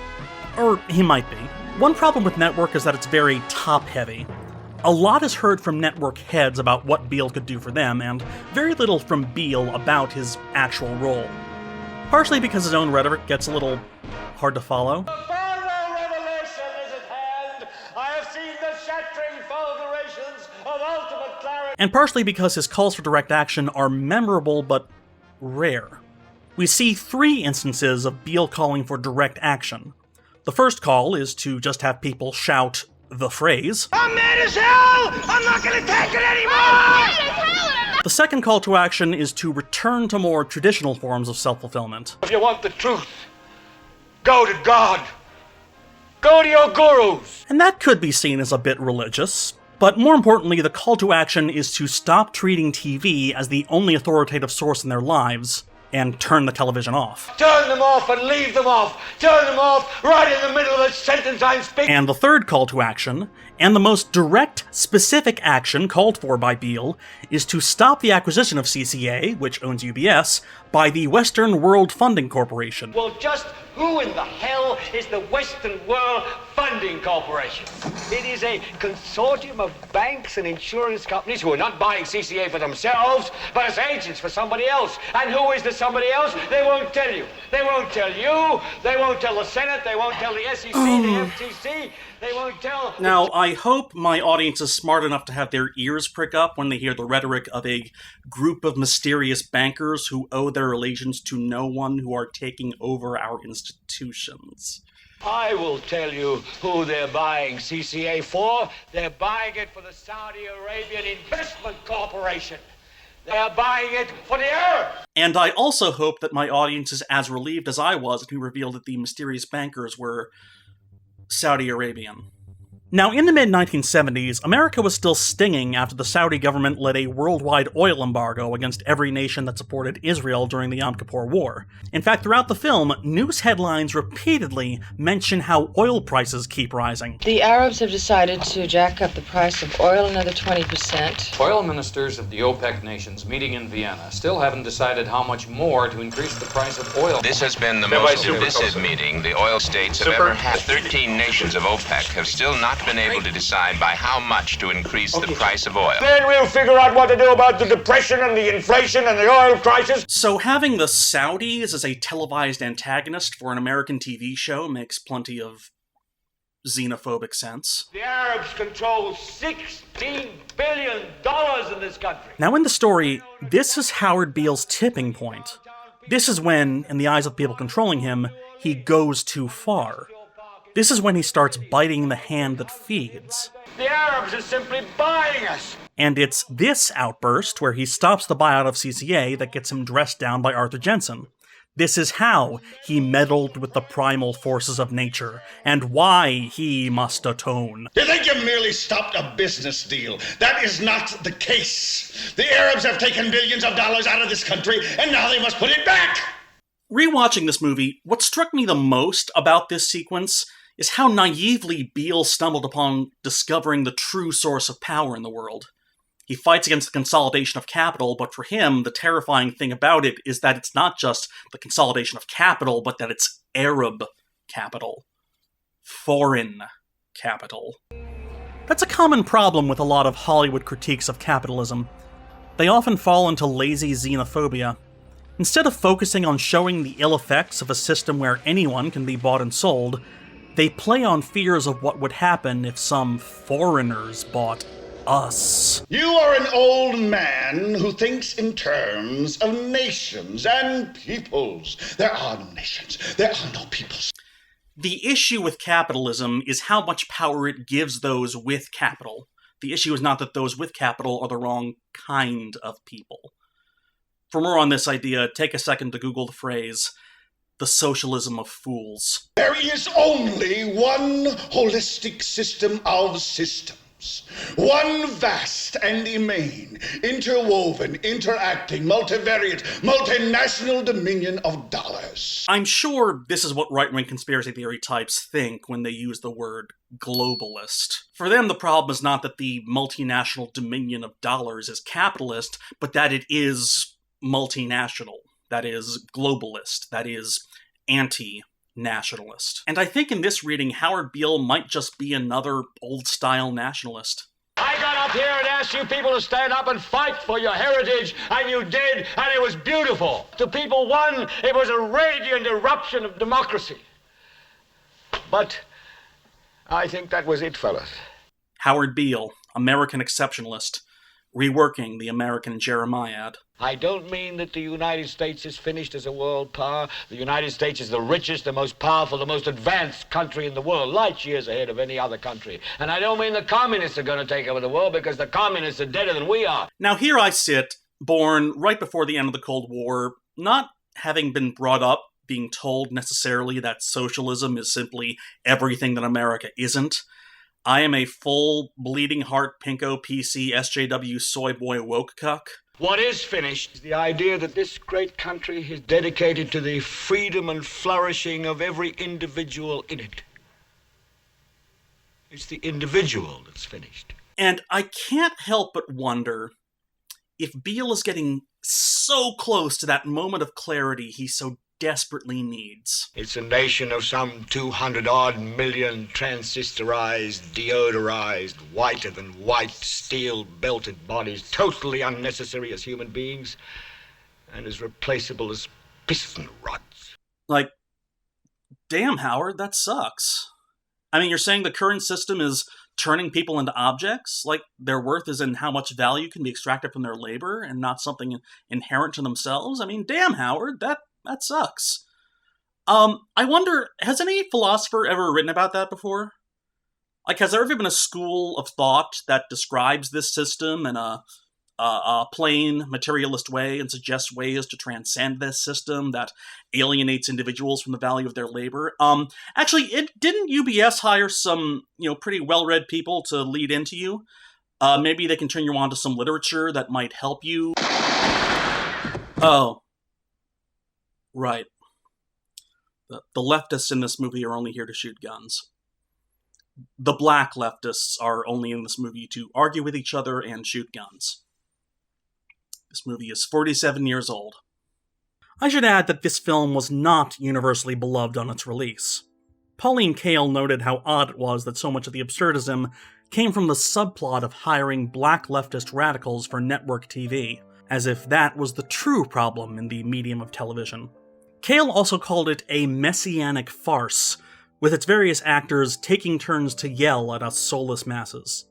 Or he might be. One problem with Network is that it's very top-heavy. A lot is heard from network heads about what Beale could do for them, and very little from Beale about his actual role. Partially because his own rhetoric gets a little hard to follow. The final revelation is at hand. I have seen the shattering fulgurations of ultimate clarity. And partially because his calls for direct action are memorable but rare. We see 3 instances of Beale calling for direct action. The first call is to just have people shout the phrase, "I'm mad as hell! I'm not gonna take it anymore!" The second call to action is to return to more traditional forms of self-fulfillment. If you want the truth, go to God. Go to your gurus. And that could be seen as a bit religious. But more importantly, the call to action is to stop treating TV as the only authoritative source in their lives, and turn the television off. Turn them off and leave them off. Turn them off right in the middle of the sentence I'm speaking. And the third call to action, and the most direct, specific action called for by Beale, is to stop the acquisition of CCA, which owns UBS, by the Western World Funding Corporation. Well, just who in the hell is the Western World Funding Corporation? It is a consortium of banks and insurance companies who are not buying CCA for themselves, but as agents for somebody else. And who is the somebody else? They won't tell you. They won't tell you. They won't tell the Senate. They won't tell the SEC, the FTC. They won't tell... Now, I hope my audience is smart enough to have their ears prick up when they hear the rhetoric of a group of mysterious bankers who owe their allegiance to no one, who are taking over our institutions. I will tell you who they're buying CCA for. They're buying it for the Saudi Arabian Investment Corporation. They're buying it for the Arabs. And I also hope that my audience is as relieved as I was when we revealed that the mysterious bankers were Saudi Arabian. Now, in the mid-1970s, America was still stinging after the Saudi government led a worldwide oil embargo against every nation that supported Israel during the Yom Kippur War. In fact, throughout the film, news headlines repeatedly mention how oil prices keep rising. The Arabs have decided to jack up the price of oil another 20%. Oil ministers of the OPEC nations meeting in Vienna still haven't decided how much more to increase the price of oil. This has been the most divisive meeting the oil states have ever had. 13 nations of OPEC have still not been able to decide by how much to increase the price of oil. Then we'll figure out what to do about the depression and the inflation and the oil crisis. So having the Saudis as a televised antagonist for an American TV show makes plenty of xenophobic sense. The Arabs control $16 billion in this country. Now in the story, this is Howard Beale's tipping point. This is when, in the eyes of people controlling him, he goes too far. This is when he starts biting the hand that feeds. The Arabs are simply buying us. And it's this outburst, where he stops the buyout of CCA, that gets him dressed down by Arthur Jensen. This is how he meddled with the primal forces of nature, and why he must atone. You think you merely stopped a business deal? That is not the case. The Arabs have taken billions of dollars out of this country, and now they must put it back! Rewatching this movie, what struck me the most about this sequence is how naively Beale stumbled upon discovering the true source of power in the world. He fights against the consolidation of capital, but for him, the terrifying thing about it is that it's not just the consolidation of capital, but that it's Arab capital. Foreign capital. That's a common problem with a lot of Hollywood critiques of capitalism. They often fall into lazy xenophobia. Instead of focusing on showing the ill effects of a system where anyone can be bought and sold, they play on fears of what would happen if some foreigners bought us. You are an old man who thinks in terms of nations and peoples. There are no nations. There are no peoples. The issue with capitalism is how much power it gives those with capital. The issue is not that those with capital are the wrong kind of people. For more on this idea, take a second to Google the phrase, the socialism of fools. There is only one holistic system of systems. One vast and immane, interwoven, interacting, multivariate, multinational dominion of dollars. I'm sure this is what right-wing conspiracy theory types think when they use the word globalist. For them, the problem is not that the multinational dominion of dollars is capitalist, but that it is multinational, that is globalist, that is anti-nationalist. And I think in this reading, Howard Beale might just be another old-style nationalist. I got up here and asked you people to stand up and fight for your heritage, and you did, and it was beautiful. To people, one, it was a radiant eruption of democracy. But I think that was it, fellas. Howard Beale, American exceptionalist, reworking the American Jeremiad. I don't mean that the United States is finished as a world power. The United States is the richest, the most powerful, the most advanced country in the world, light years ahead of any other country. And I don't mean the communists are going to take over the world, because the communists are deader than we are. Now here I sit, born right before the end of the Cold War, not having been brought up being told necessarily that socialism is simply everything that America isn't. I am a full bleeding heart pinko PC SJW soy boy woke cuck. What is finished is the idea that this great country is dedicated to the freedom and flourishing of every individual in it. It's the individual that's finished. And I can't help but wonder if Beale is getting so close to that moment of clarity he so desperately needs. It's a nation of some 200-odd million transistorized, deodorized, whiter than white, steel-belted bodies, totally unnecessary as human beings, and as replaceable as piston rods. Like, damn, Howard, that sucks. I mean, you're saying the current system is turning people into objects? Like, their worth is in how much value can be extracted from their labor and not something inherent to themselves? I mean, damn, Howard, that sucks. I wonder, has any philosopher ever written about that before? Like, has there ever been a school of thought that describes this system in a plain, materialist way and suggests ways to transcend this system that alienates individuals from the value of their labor? Actually, didn't UBS hire some, pretty well-read people to lead into you? Maybe they can turn you on to some literature that might help you. Oh. Right. The leftists in this movie are only here to shoot guns. The black leftists are only in this movie to argue with each other and shoot guns. This movie is 47 years old. I should add that this film was not universally beloved on its release. Pauline Kael noted how odd it was that so much of the absurdism came from the subplot of hiring black leftist radicals for network TV, as if that was the true problem in the medium of television. Kael also called it a messianic farce, with its various actors taking turns to yell at us soulless masses.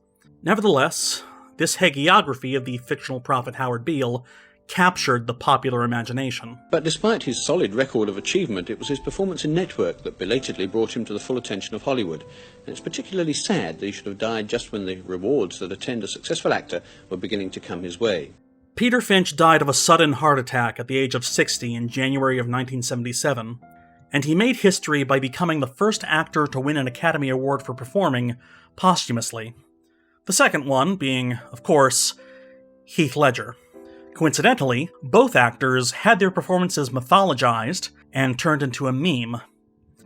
Nevertheless, this hagiography of the fictional prophet Howard Beale captured the popular imagination. But despite his solid record of achievement, it was his performance in Network that belatedly brought him to the full attention of Hollywood. And it's particularly sad that he should have died just when the rewards that attend a successful actor were beginning to come his way. Peter Finch died of a sudden heart attack at the age of 60 in January of 1977, and he made history by becoming the first actor to win an Academy Award for performing posthumously. The second one being, of course, Heath Ledger. Coincidentally, both actors had their performances mythologized and turned into a meme.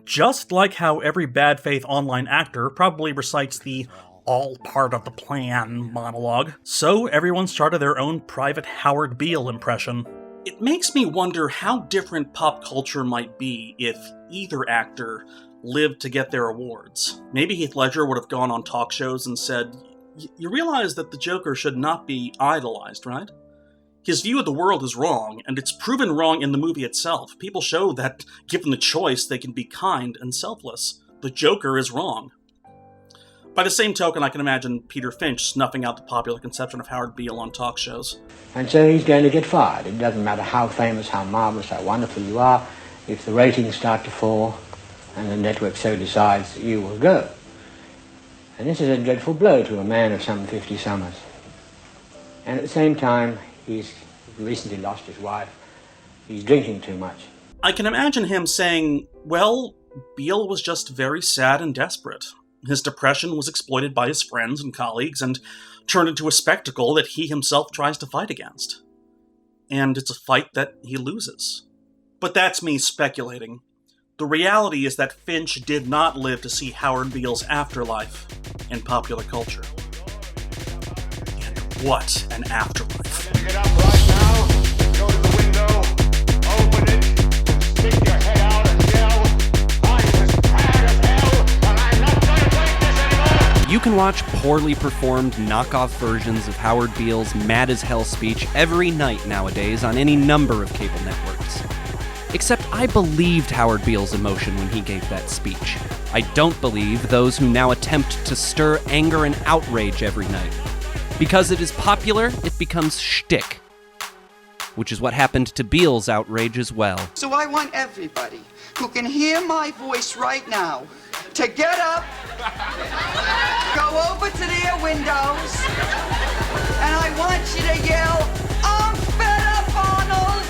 Just like how every bad faith online actor probably recites the all part of the plan monologue, so everyone started their own private Howard Beale impression. It makes me wonder how different pop culture might be if either actor lived to get their awards. Maybe Heath Ledger would have gone on talk shows and said, "You realize that the Joker should not be idolized, right? His view of the world is wrong, and it's proven wrong in the movie itself. People show that, given the choice, they can be kind and selfless. The Joker is wrong." By the same token, I can imagine Peter Finch snuffing out the popular conception of Howard Beale on talk shows. And so he's going to get fired. It doesn't matter how famous, how marvellous, how wonderful you are. If the ratings start to fall and the network so decides, you will go. And this is a dreadful blow to a man of some 50 summers. And at the same time, he's recently lost his wife. He's drinking too much. I can imagine him saying, well, Beale was just very sad and desperate. His depression was exploited by his friends and colleagues and turned into a spectacle that he himself tries to fight against. And it's a fight that he loses. But that's me speculating. The reality is that Finch did not live to see Howard Beale's afterlife in popular culture. And what an afterlife. Get up right now, go to the window, open it, stick your head out and yell, "I'm as mad as hell, and I'm not going to take this anymore!" You can watch poorly performed knockoff versions of Howard Beale's mad as hell speech every night nowadays on any number of cable networks. Except I believed Howard Beale's emotion when he gave that speech. I don't believe those who now attempt to stir anger and outrage every night. Because it is popular, it becomes shtick. Which is what happened to Beale's outrage as well. So I want everybody who can hear my voice right now to get up, go over to their windows, and I want you to yell, "I'm fed up, Arnold,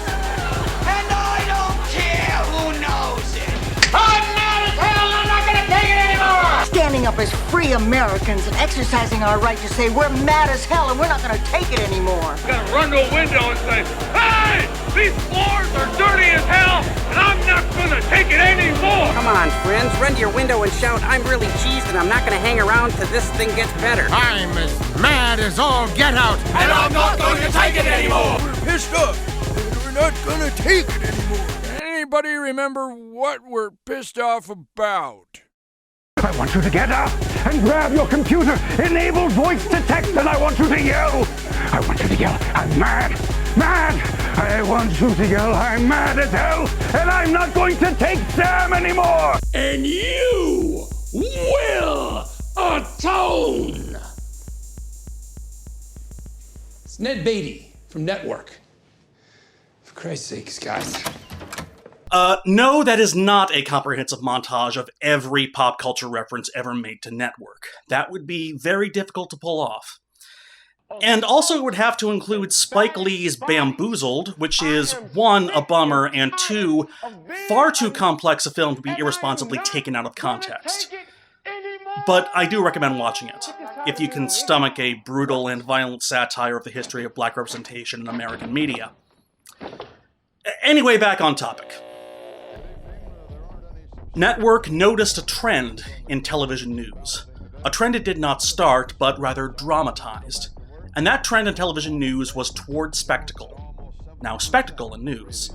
and I don't care who knows it." I'm mad as hell, I'm not gonna take it anymore! Standing up as free Americans and exercising our right to say we're mad as hell and we're not going to take it anymore. You gotta run to a window and say, hey, these floors are dirty as hell, and I'm not going to take it anymore. Come on, friends, run to your window and shout, I'm really cheesed and I'm not going to hang around till this thing gets better. I'm as mad as all get out, and I'm not going to take it anymore. We're pissed off. We're not going to take it anymore. Anybody remember what we're pissed off about? I want you to get up and grab your computer-enabled voice to text, and I want you to yell. I want you to yell, I'm mad, mad. I want you to yell, I'm mad as hell, and I'm not going to take Sam anymore. And you will atone. It's Ned Beatty from Network. For Christ's sakes, guys. No, that is not a comprehensive montage of every pop culture reference ever made to Network. That would be very difficult to pull off. And also it would have to include Spike Lee's Bamboozled, which is, 1, a bummer, and 2, far too complex a film to be irresponsibly taken out of context. But I do recommend watching it, if you can stomach a brutal and violent satire of the history of black representation in American media. Anyway, back on topic. Network noticed a trend in television news. A trend it did not start, but rather dramatized. And that trend in television news was toward spectacle. Now, spectacle in news.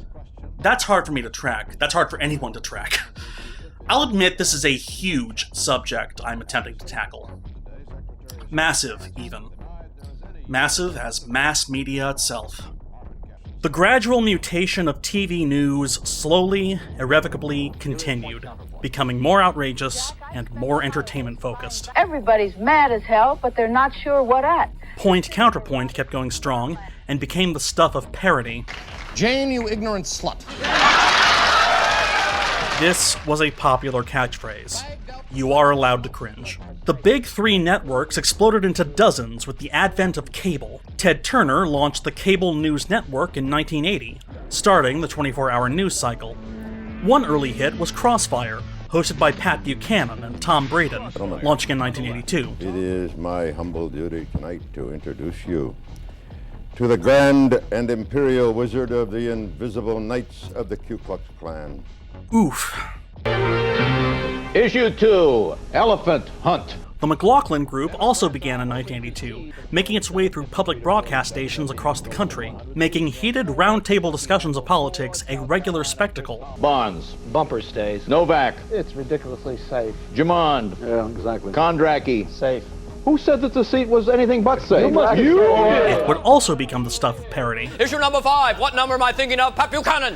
That's hard for me to track. That's hard for anyone to track. I'll admit this is a huge subject I'm attempting to tackle. Massive, even. Massive as mass media itself. The gradual mutation of TV news slowly, irrevocably continued, becoming more outrageous and more entertainment-focused. Everybody's mad as hell, but they're not sure what at. Point-counterpoint kept going strong and became the stuff of parody. Jane, you ignorant slut. This was a popular catchphrase. You are allowed to cringe. The big three networks exploded into dozens with the advent of cable. Ted Turner launched the Cable News Network in 1980, starting the 24-hour news cycle. One early hit was Crossfire, hosted by Pat Buchanan and Tom Braden, launching in 1982. It is my humble duty tonight to introduce you to the Grand and Imperial Wizard of the Invisible Knights of the Ku Klux Klan. Oof. Issue 2, Elephant Hunt. The McLaughlin Group also began in 1982, making its way through public broadcast stations across the country, making heated roundtable discussions of politics a regular spectacle. Bonds. Bumper stays. Novak. It's ridiculously safe. Jamond. Yeah, exactly. Kondracki. Safe. Who said that the seat was anything but safe? You did! It would also become the stuff of parody. Issue number 5. What number am I thinking of? Pat Buchanan.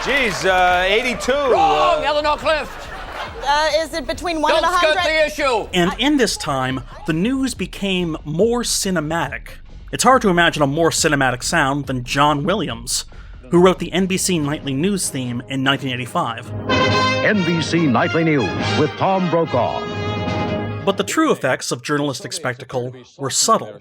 Geez, 82. Wrong, Eleanor Clift. Is it between 1 and 100? Don't skirt the issue. And in this time, the news became more cinematic. It's hard to imagine a more cinematic sound than John Williams, who wrote the NBC Nightly News theme in 1985. NBC Nightly News with Tom Brokaw. But the true effects of journalistic spectacle were subtle.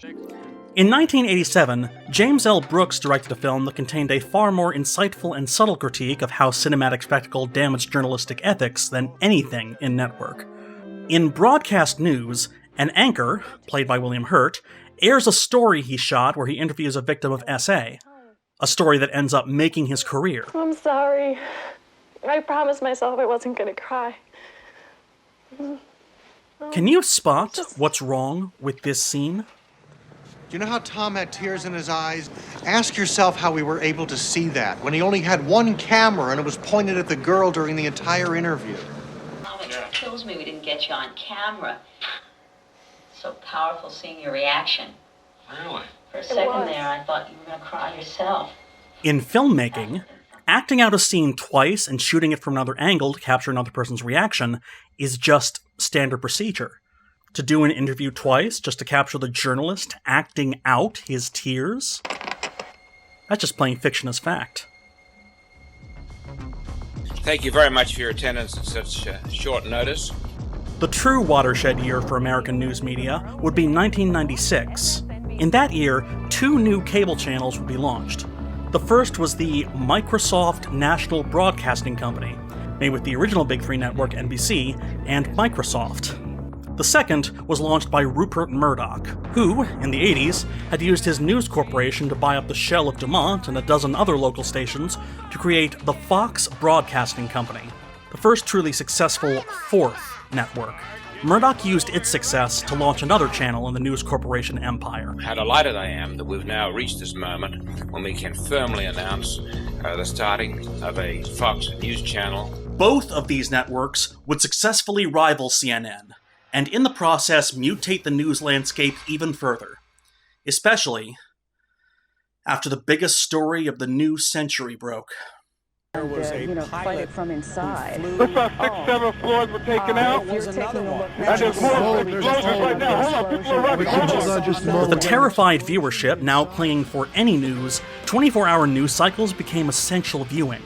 In 1987, James L. Brooks directed a film that contained a far more insightful and subtle critique of how cinematic spectacle damaged journalistic ethics than anything in Network. In broadcast news, an anchor, played by William Hurt, airs a story he shot where he interviews a victim of SA, a story that ends up making his career. I'm sorry. I promised myself I wasn't going to cry. Can you spot what's wrong with this scene? Do you know how Tom had tears in his eyes? Ask yourself how we were able to see that when he only had one camera and it was pointed at the girl during the entire interview. Oh, it kills me we didn't get you on camera. So powerful seeing your reaction. Really? For a second there, I thought you were going to cry yourself. In filmmaking, acting out a scene twice and shooting it from another angle to capture another person's reaction is just standard procedure. To do an interview twice just to capture the journalist acting out his tears? That's just playing fiction as fact. Thank you very much for your attendance at such short notice. The true watershed year for American news media would be 1996. In that year, 2 new cable channels would be launched. The first was the Microsoft National Broadcasting Company, made with the original Big Three network NBC and Microsoft. The second was launched by Rupert Murdoch, who, in the 80s, had used his News Corporation to buy up the shell of DuMont and a dozen other local stations to create the Fox Broadcasting Company, the first truly successful fourth network. Murdoch used its success to launch another channel in the News Corporation empire. How delighted I am that we've now reached this moment when we can firmly announce the starting of a Fox News channel. Both of these networks would successfully rival CNN, and in the process mutate the news landscape even further, especially after the biggest story of the new century broke. There was a fight it from inside. Looks like 7 floors were taken out. There's another one. And there's more explosions right now. Hold on, people are running. Hold on. With a terrified viewership now clinging for any news, 24-hour news cycles became essential viewing.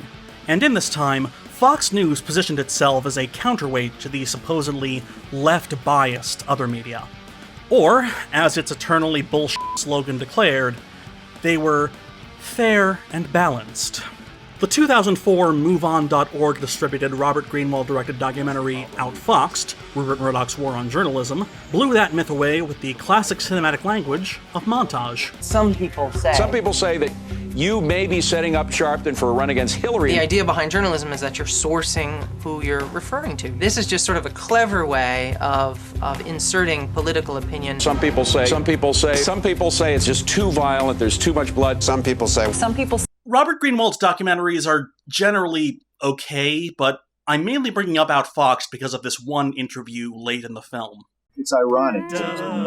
And in this time, Fox News positioned itself as a counterweight to the supposedly left-biased other media. Or, as its eternally bullshit slogan declared, they were fair and balanced. The 2004 MoveOn.org distributed Robert Greenwald-directed documentary Outfoxed, Rupert Murdoch's War on Journalism, blew that myth away with the classic cinematic language of montage. Some people say that you may be setting up Sharpton for a run against Hillary. The idea behind journalism is that you're sourcing who you're referring to. This is just sort of a clever way of inserting political opinion. Some people say it's just too violent, there's too much blood. Some people say Robert Greenwald's documentaries are generally okay, but I'm mainly bringing up Outfoxed because of this one interview late in the film. It's ironic. It's been,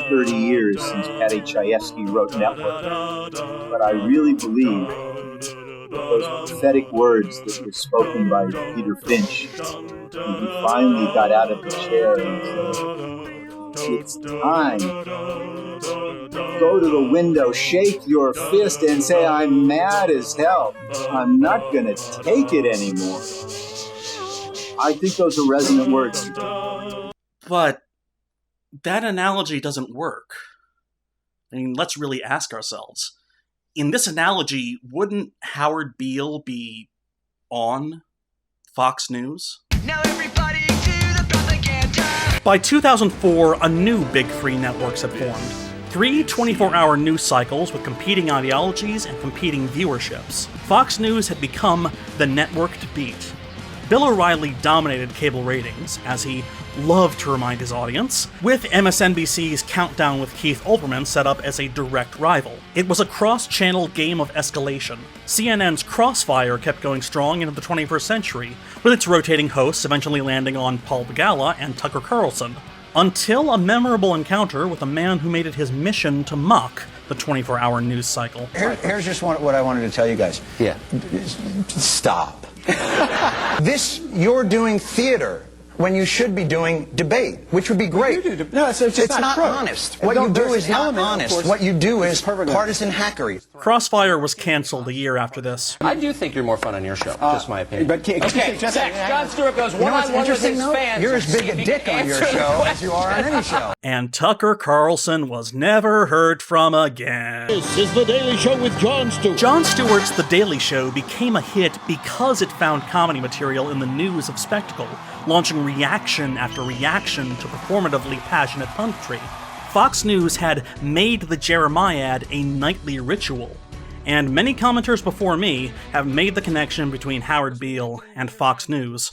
30 years since Patty Chayefsky wrote Network. But I really believe those pathetic words that were spoken by Peter Finch when he finally got out of the chair and said, "It's time. Go to the window, shake your fist, and say, 'I'm mad as hell. I'm not going to take it anymore.'" I think those are resonant words. But that analogy doesn't work. I mean, let's really ask ourselves. In this analogy, wouldn't Howard Beale be on Fox News? Now everybody to the propaganda. By 2004, a new Big Three networks had formed. 3 24-hour news cycles with competing ideologies and competing viewerships. Fox News had become the network to beat. Bill O'Reilly dominated cable ratings, as he loved to remind his audience, with MSNBC's Countdown with Keith Olbermann set up as a direct rival. It was a cross-channel game of escalation. CNN's Crossfire kept going strong into the 21st century, with its rotating hosts eventually landing on Paul Begala and Tucker Carlson, until a memorable encounter with a man who made it his mission to mock the 24-hour news cycle. Here's just what I wanted to tell you guys. Yeah. Stop. You're doing theater when you should be doing debate, which would be great. No, it's not honest. What you do is not honest. What you do is partisan hackery. Crossfire was canceled a year after this. I do think you're more fun on your show, just my opinion. But John Stewart goes one-on-one with his fans. You're as big a dick on your show as you are on any show. And Tucker Carlson was never heard from again. This is The Daily Show with Jon Stewart. Jon Stewart's The Daily Show became a hit because it found comedy material in the news of spectacle, launching reaction after reaction to performatively passionate punditry. Fox News had made the Jeremiad a nightly ritual, and many commenters before me have made the connection between Howard Beale and Fox News,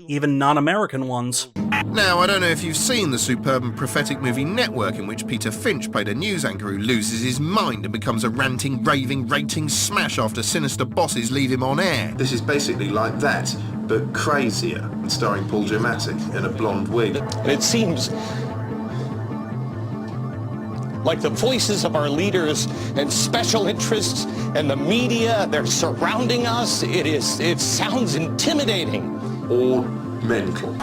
even non-American ones. Now, I don't know if you've seen the superb and prophetic movie Network, in which Peter Finch played a news anchor who loses his mind and becomes a ranting, raving, rating smash after sinister bosses leave him on air. This is basically like that, but crazier, and starring Paul Giamatti in a blonde wig. And it seems like the voices of our leaders and special interests and the media, they're surrounding us. It sounds intimidating. All mental.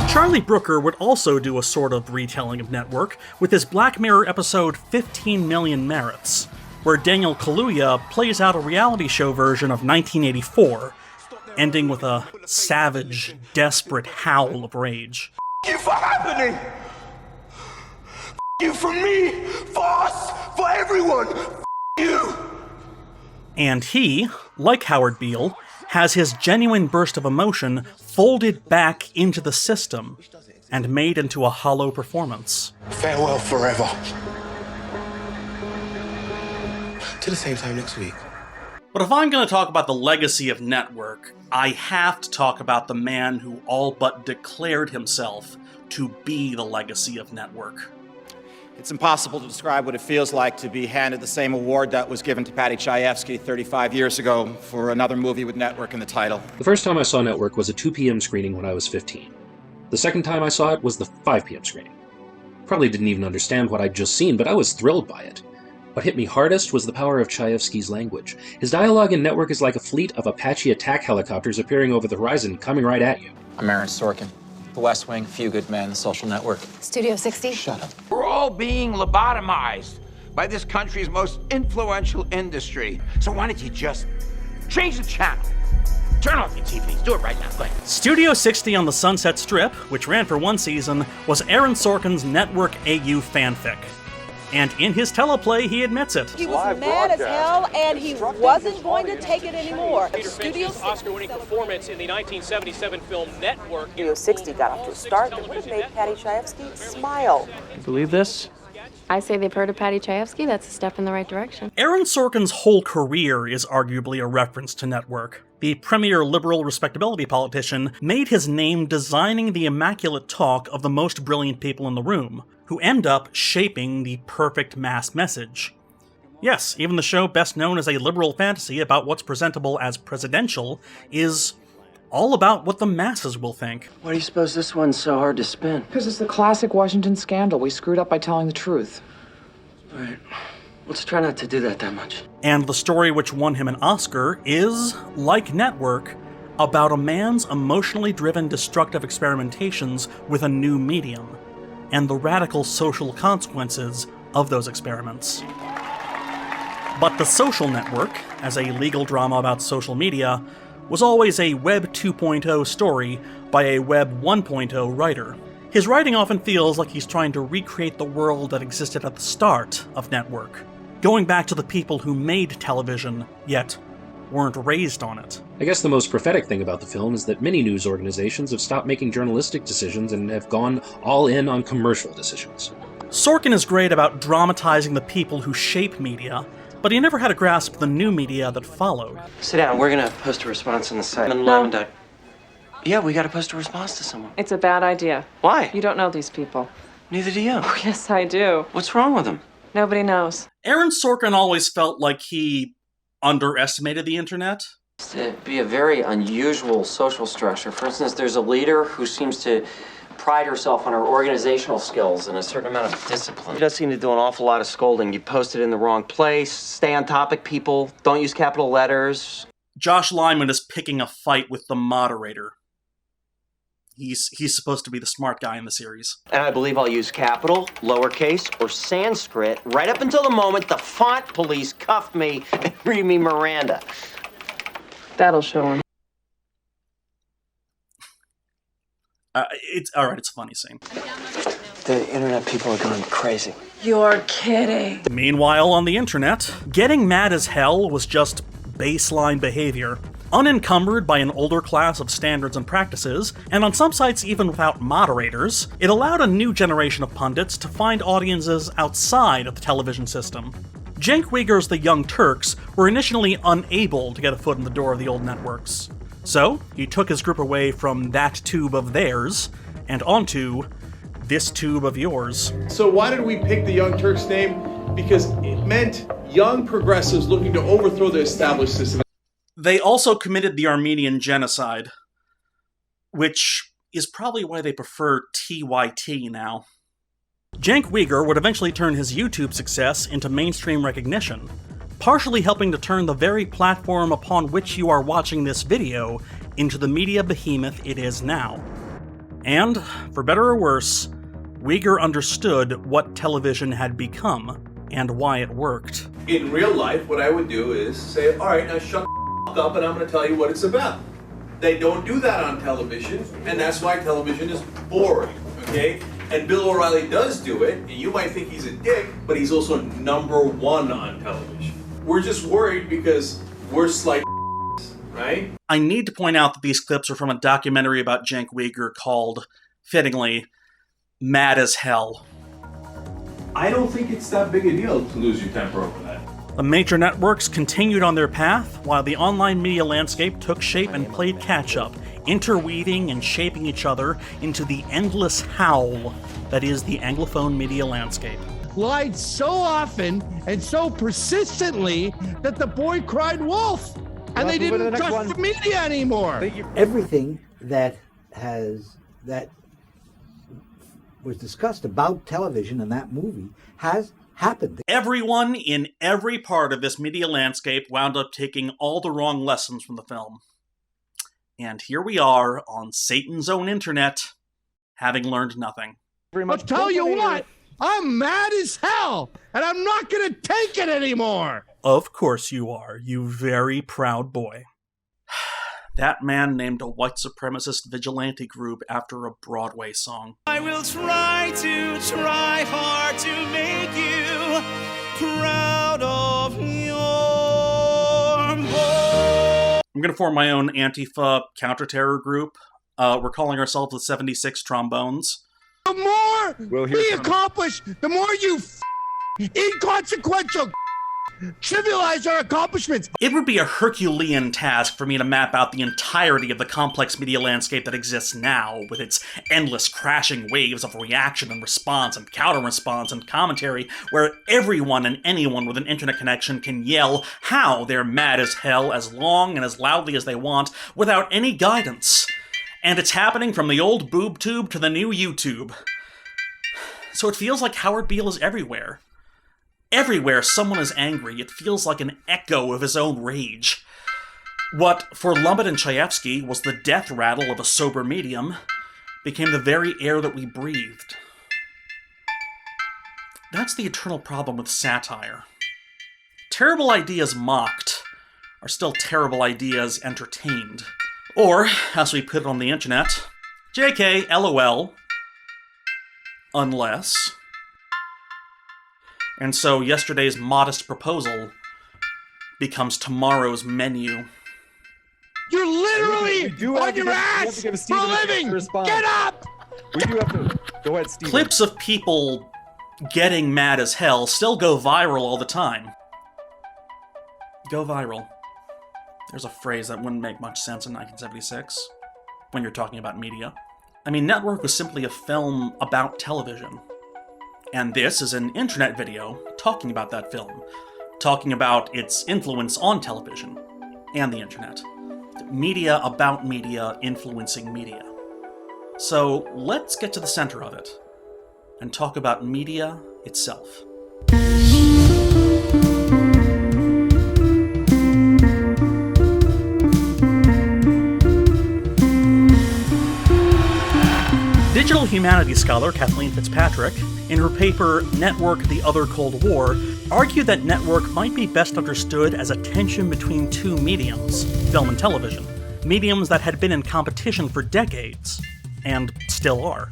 Charlie Brooker would also do a sort of retelling of Network with his Black Mirror episode 15 Million Merits, where Daniel Kaluuya plays out a reality show version of 1984, ending with a savage, desperate howl of rage. F*** you for happening! F*** you for me! For us! For everyone! F*** you! And he, like Howard Beale, has his genuine burst of emotion folded back into the system and made into a hollow performance. Farewell forever. To the same time next week. But if I'm going to talk about the legacy of Network, I have to talk about the man who all but declared himself to be the legacy of Network. It's impossible to describe what it feels like to be handed the same award that was given to Patty Chayefsky 35 years ago for another movie with Network in the title. The first time I saw Network was a 2 p.m. screening when I was 15. The second time I saw it was the 5 p.m. screening. Probably didn't even understand what I'd just seen, but I was thrilled by it. What hit me hardest was the power of Chayefsky's language. His dialogue in Network is like a fleet of Apache attack helicopters appearing over the horizon, coming right at you. I'm Aaron Sorkin. The West Wing, Few Good Men, The Social Network. Studio 60? Shut up. We're all being lobotomized by this country's most influential industry. So why don't you just change the channel? Turn off your TVs. Do it right now. Go ahead. Studio 60 on the Sunset Strip, which ran for one season, was Aaron Sorkin's Network AU fanfic. And in his teleplay, he admits it. He was mad as hell, and he wasn't going to take it anymore. Studio 60 Oscar-winning performance in the 1977 film Network. Studio 60 got off to a start that would have made Patty Chayefsky smile. You believe this? I say they've heard of Patty Chayefsky. That's a step in the right direction. Aaron Sorkin's whole career is arguably a reference to Network. The premier liberal respectability politician made his name designing the immaculate talk of the most brilliant people in the room, who end up shaping the perfect mass message. Yes, even the show best known as a liberal fantasy about what's presentable as presidential is all about what the masses will think. Why do you suppose this one's so hard to spin? Because it's the classic Washington scandal. We screwed up by telling the truth. All right. Let's try not to do that much. And the story which won him an Oscar is, like Network, about a man's emotionally driven destructive experimentations with a new medium, and the radical social consequences of those experiments. But The Social Network, as a legal drama about social media, was always a Web 2.0 story by a Web 1.0 writer. His writing often feels like he's trying to recreate the world that existed at the start of Network, going back to the people who made television, yet weren't raised on it. I guess the most prophetic thing about the film is that many news organizations have stopped making journalistic decisions and have gone all in on commercial decisions. Sorkin is great about dramatizing the people who shape media, but he never had a grasp of the new media that followed. Sit down. We're gonna post a response on the site. No. Yeah, we gotta post a response to someone. It's a bad idea. Why? You don't know these people. Neither do you. Oh, yes, I do. What's wrong with them? Nobody knows. Aaron Sorkin always felt like he underestimated the internet. To be a very unusual social structure. For instance, there's a leader who seems to pride herself on her organizational skills and a certain amount of discipline. She does seem to do an awful lot of scolding. You post it in the wrong place, stay on topic, people, don't use capital letters. Josh Lyman is picking a fight with the moderator. He's supposed to be the smart guy in the series. And I believe I'll use capital, lowercase, or Sanskrit right up until the moment the font police cuff me and read me Miranda. That'll show him. It's all right. It's a funny scene. The internet people are going crazy. You're kidding. Meanwhile, on the internet, getting mad as hell was just baseline behavior, unencumbered by an older class of standards and practices, and on some sites even without moderators. It allowed a new generation of pundits to find audiences outside of the television system. Cenk Uyghur's The Young Turks were initially unable to get a foot in the door of the old networks. So, he took his group away from that tube of theirs, and onto this tube of yours. So why did we pick the Young Turks name? Because it meant young progressives looking to overthrow the established system. They also committed the Armenian genocide, which is probably why they prefer TYT now. Cenk Uyghur would eventually turn his YouTube success into mainstream recognition, partially helping to turn the very platform upon which you are watching this video into the media behemoth it is now. And, for better or worse, Uyghur understood what television had become and why it worked. In real life, what I would do is say, all right, now shut the up and I'm going to tell you what it's about. They don't do that on television, and that's why television is boring, okay? And Bill O'Reilly does do it, and you might think he's a dick, but he's also #1 on television. We're just worried because we're slight, right? right? I need to point out that these clips are from a documentary about Cenk Uygur called, fittingly, Mad as Hell. I don't think it's that big a deal to lose your temper over that. The major networks continued on their path, while the online media landscape took shape and played catch-up, interweaving and shaping each other into the endless howl that is the Anglophone media landscape. Lied so often and so persistently that the boy cried wolf, and they didn't trust the media anymore. Everything that was discussed about television in that movie has happened. Everyone in every part of this media landscape wound up taking all the wrong lessons from the film. And here we are on Satan's own internet, having learned nothing. I'll tell you what, I'm mad as hell, and I'm not going to take it anymore. Of course you are, you very proud boy. That man named a white supremacist vigilante group after a Broadway song. I will try hard to make you proud of your boy. I'm gonna form my own Antifa counter-terror group. We're calling ourselves the 76 Trombones. The more we accomplish, the more you inconsequential trivialize our accomplishments. It would be a Herculean task for me to map out the entirety of the complex media landscape that exists now, with its endless crashing waves of reaction and response and counter-response and commentary, where everyone and anyone with an internet connection can yell how they're mad as hell as long and as loudly as they want, without any guidance. And it's happening from the old boob tube to the new YouTube. So it feels like Howard Beale is everywhere. Everywhere someone is angry, it feels like an echo of his own rage. What, for Lumet and Chayefsky, was the death rattle of a sober medium, became the very air that we breathed. That's the eternal problem with satire. Terrible ideas mocked are still terrible ideas entertained. Or, as we put it on the internet, JK, LOL, unless... And so yesterday's modest proposal becomes tomorrow's menu. You're literally on your ass for a living! Get up! We do have to... Go ahead, Steven. Clips of people getting mad as hell still go viral all the time. Go viral. There's a phrase that wouldn't make much sense in 1976 when you're talking about media. I mean, Network was simply a film about television. And this is an internet video talking about that film, talking about its influence on television and the internet. Media about media influencing media. So let's get to the center of it and talk about media itself. Digital humanities scholar Kathleen Fitzpatrick, in her paper Network: The Other Cold War, argued that network might be best understood as a tension between two mediums, film and television, mediums that had been in competition for decades, and still are.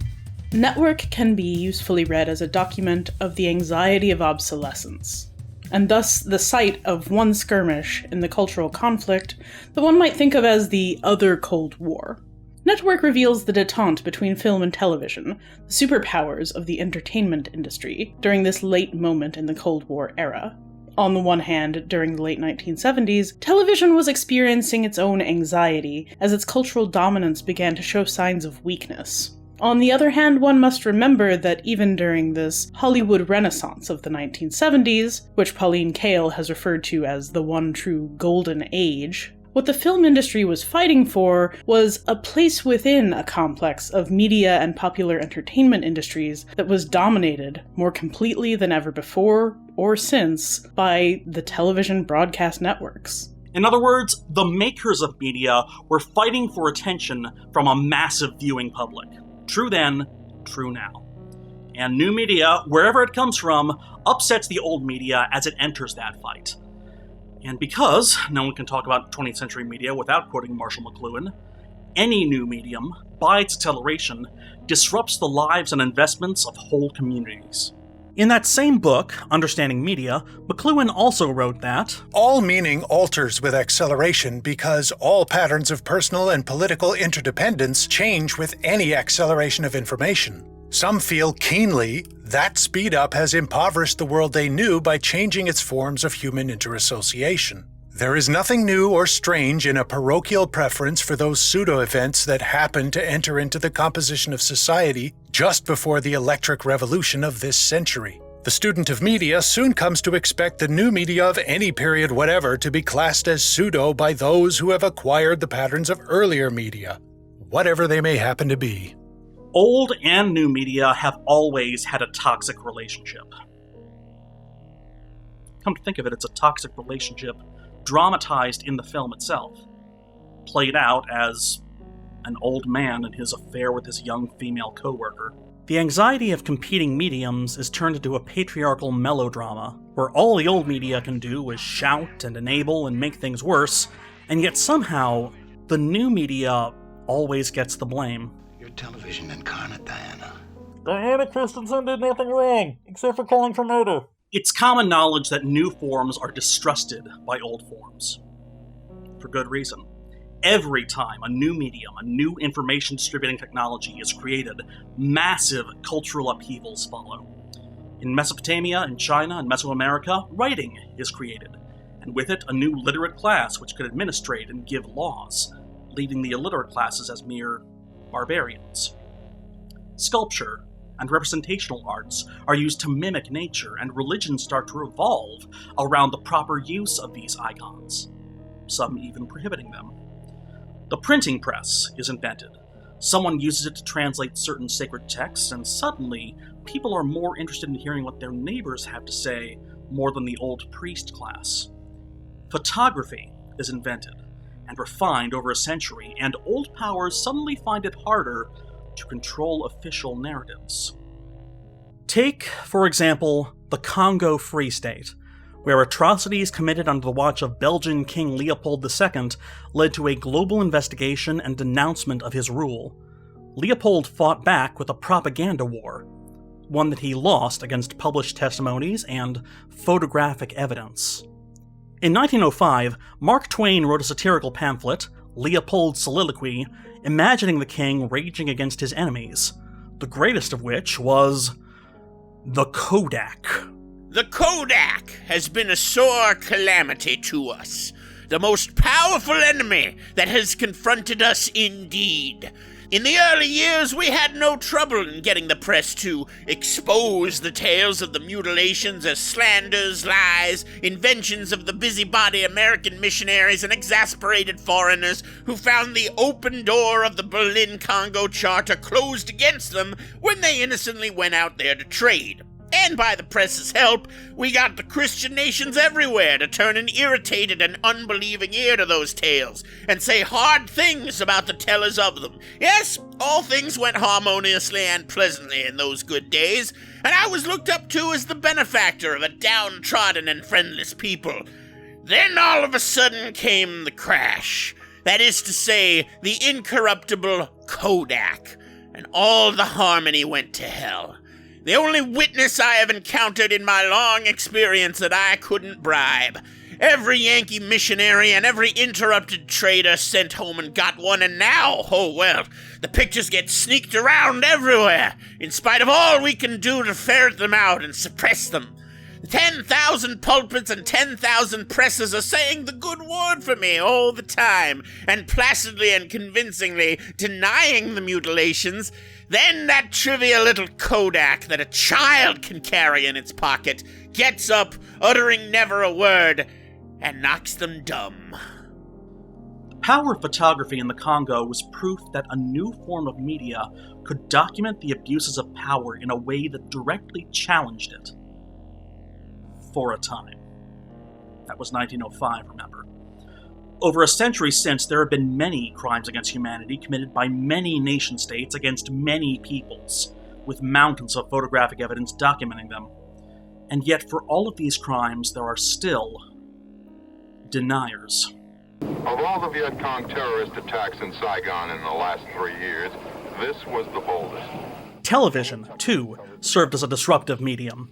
Network can be usefully read as a document of the anxiety of obsolescence, and thus the site of one skirmish in the cultural conflict that one might think of as the other Cold War. Network reveals the détente between film and television, the superpowers of the entertainment industry, during this late moment in the Cold War era. On the one hand, during the late 1970s, television was experiencing its own anxiety as its cultural dominance began to show signs of weakness. On the other hand, one must remember that even during this Hollywood renaissance of the 1970s, which Pauline Kael has referred to as the one true golden age, what the film industry was fighting for was a place within a complex of media and popular entertainment industries that was dominated more completely than ever before or since by the television broadcast networks. In other words, the makers of media were fighting for attention from a massive viewing public. True then, true now. And new media, wherever it comes from, upsets the old media as it enters that fight. And because no one can talk about 20th century media without quoting Marshall McLuhan, any new medium, by its acceleration, disrupts the lives and investments of whole communities. In that same book, Understanding Media, McLuhan also wrote that all meaning alters with acceleration because all patterns of personal and political interdependence change with any acceleration of information. Some feel keenly that speed-up has impoverished the world they knew by changing its forms of human interassociation. There is nothing new or strange in a parochial preference for those pseudo-events that happen to enter into the composition of society just before the electric revolution of this century. The student of media soon comes to expect the new media of any period whatever to be classed as pseudo by those who have acquired the patterns of earlier media, whatever they may happen to be. Old and new media have always had a toxic relationship. Come to think of it, it's a toxic relationship dramatized in the film itself, played out as an old man and his affair with his young female co-worker. The anxiety of competing mediums is turned into a patriarchal melodrama, where all the old media can do is shout and enable and make things worse, and yet somehow, the new media always gets the blame. You're television incarnate, Diana. Diana Christensen did nothing wrong, except for calling for murder. It's common knowledge that new forms are distrusted by old forms. For good reason. Every time a new medium, a new information distributing technology is created, massive cultural upheavals follow. In Mesopotamia, in China, and Mesoamerica, writing is created, and with it a new literate class which could administrate and give laws, leaving the illiterate classes as mere barbarians. Sculpture and representational arts are used to mimic nature, and religions start to revolve around the proper use of these icons, some even prohibiting them. The printing press is invented. Someone uses it to translate certain sacred texts, and suddenly people are more interested in hearing what their neighbors have to say more than the old priest class. Photography is invented and refined over a century, and old powers suddenly find it harder to control official narratives. Take, for example, the Congo Free State, where atrocities committed under the watch of Belgian King Leopold II led to a global investigation and denouncement of his rule. Leopold fought back with a propaganda war, one that he lost against published testimonies and photographic evidence. In 1905, Mark Twain wrote a satirical pamphlet, Leopold's Soliloquy, imagining the king raging against his enemies, the greatest of which was the Kodak. The Kodak has been a sore calamity to us, the most powerful enemy that has confronted us indeed. In the early years, we had no trouble in getting the press to expose the tales of the mutilations as slanders, lies, inventions of the busybody American missionaries and exasperated foreigners who found the open door of the Berlin-Congo Charter closed against them when they innocently went out there to trade. And by the press's help, we got the Christian nations everywhere to turn an irritated and unbelieving ear to those tales and say hard things about the tellers of them. Yes, all things went harmoniously and pleasantly in those good days, and I was looked up to as the benefactor of a downtrodden and friendless people. Then all of a sudden came the crash. That is to say, the incorruptible Kodak, and all the harmony went to hell. The only witness I have encountered in my long experience that I couldn't bribe. Every Yankee missionary and every interrupted trader sent home and got one, and now, oh well, the pictures get sneaked around everywhere, in spite of all we can do to ferret them out and suppress them. 10,000 pulpits and 10,000 presses are saying the good word for me all the time, and placidly and convincingly denying the mutilations. Then that trivial little Kodak that a child can carry in its pocket gets up, uttering never a word, and knocks them dumb. The power of photography in the Congo was proof that a new form of media could document the abuses of power in a way that directly challenged it. For a time. That was 1905, remember. Over a century since, there have been many crimes against humanity committed by many nation-states against many peoples, with mountains of photographic evidence documenting them. And yet, for all of these crimes, there are still deniers. Of all the Viet Cong terrorist attacks in Saigon in the last 3 years, this was the boldest. Television, too, served as a disruptive medium.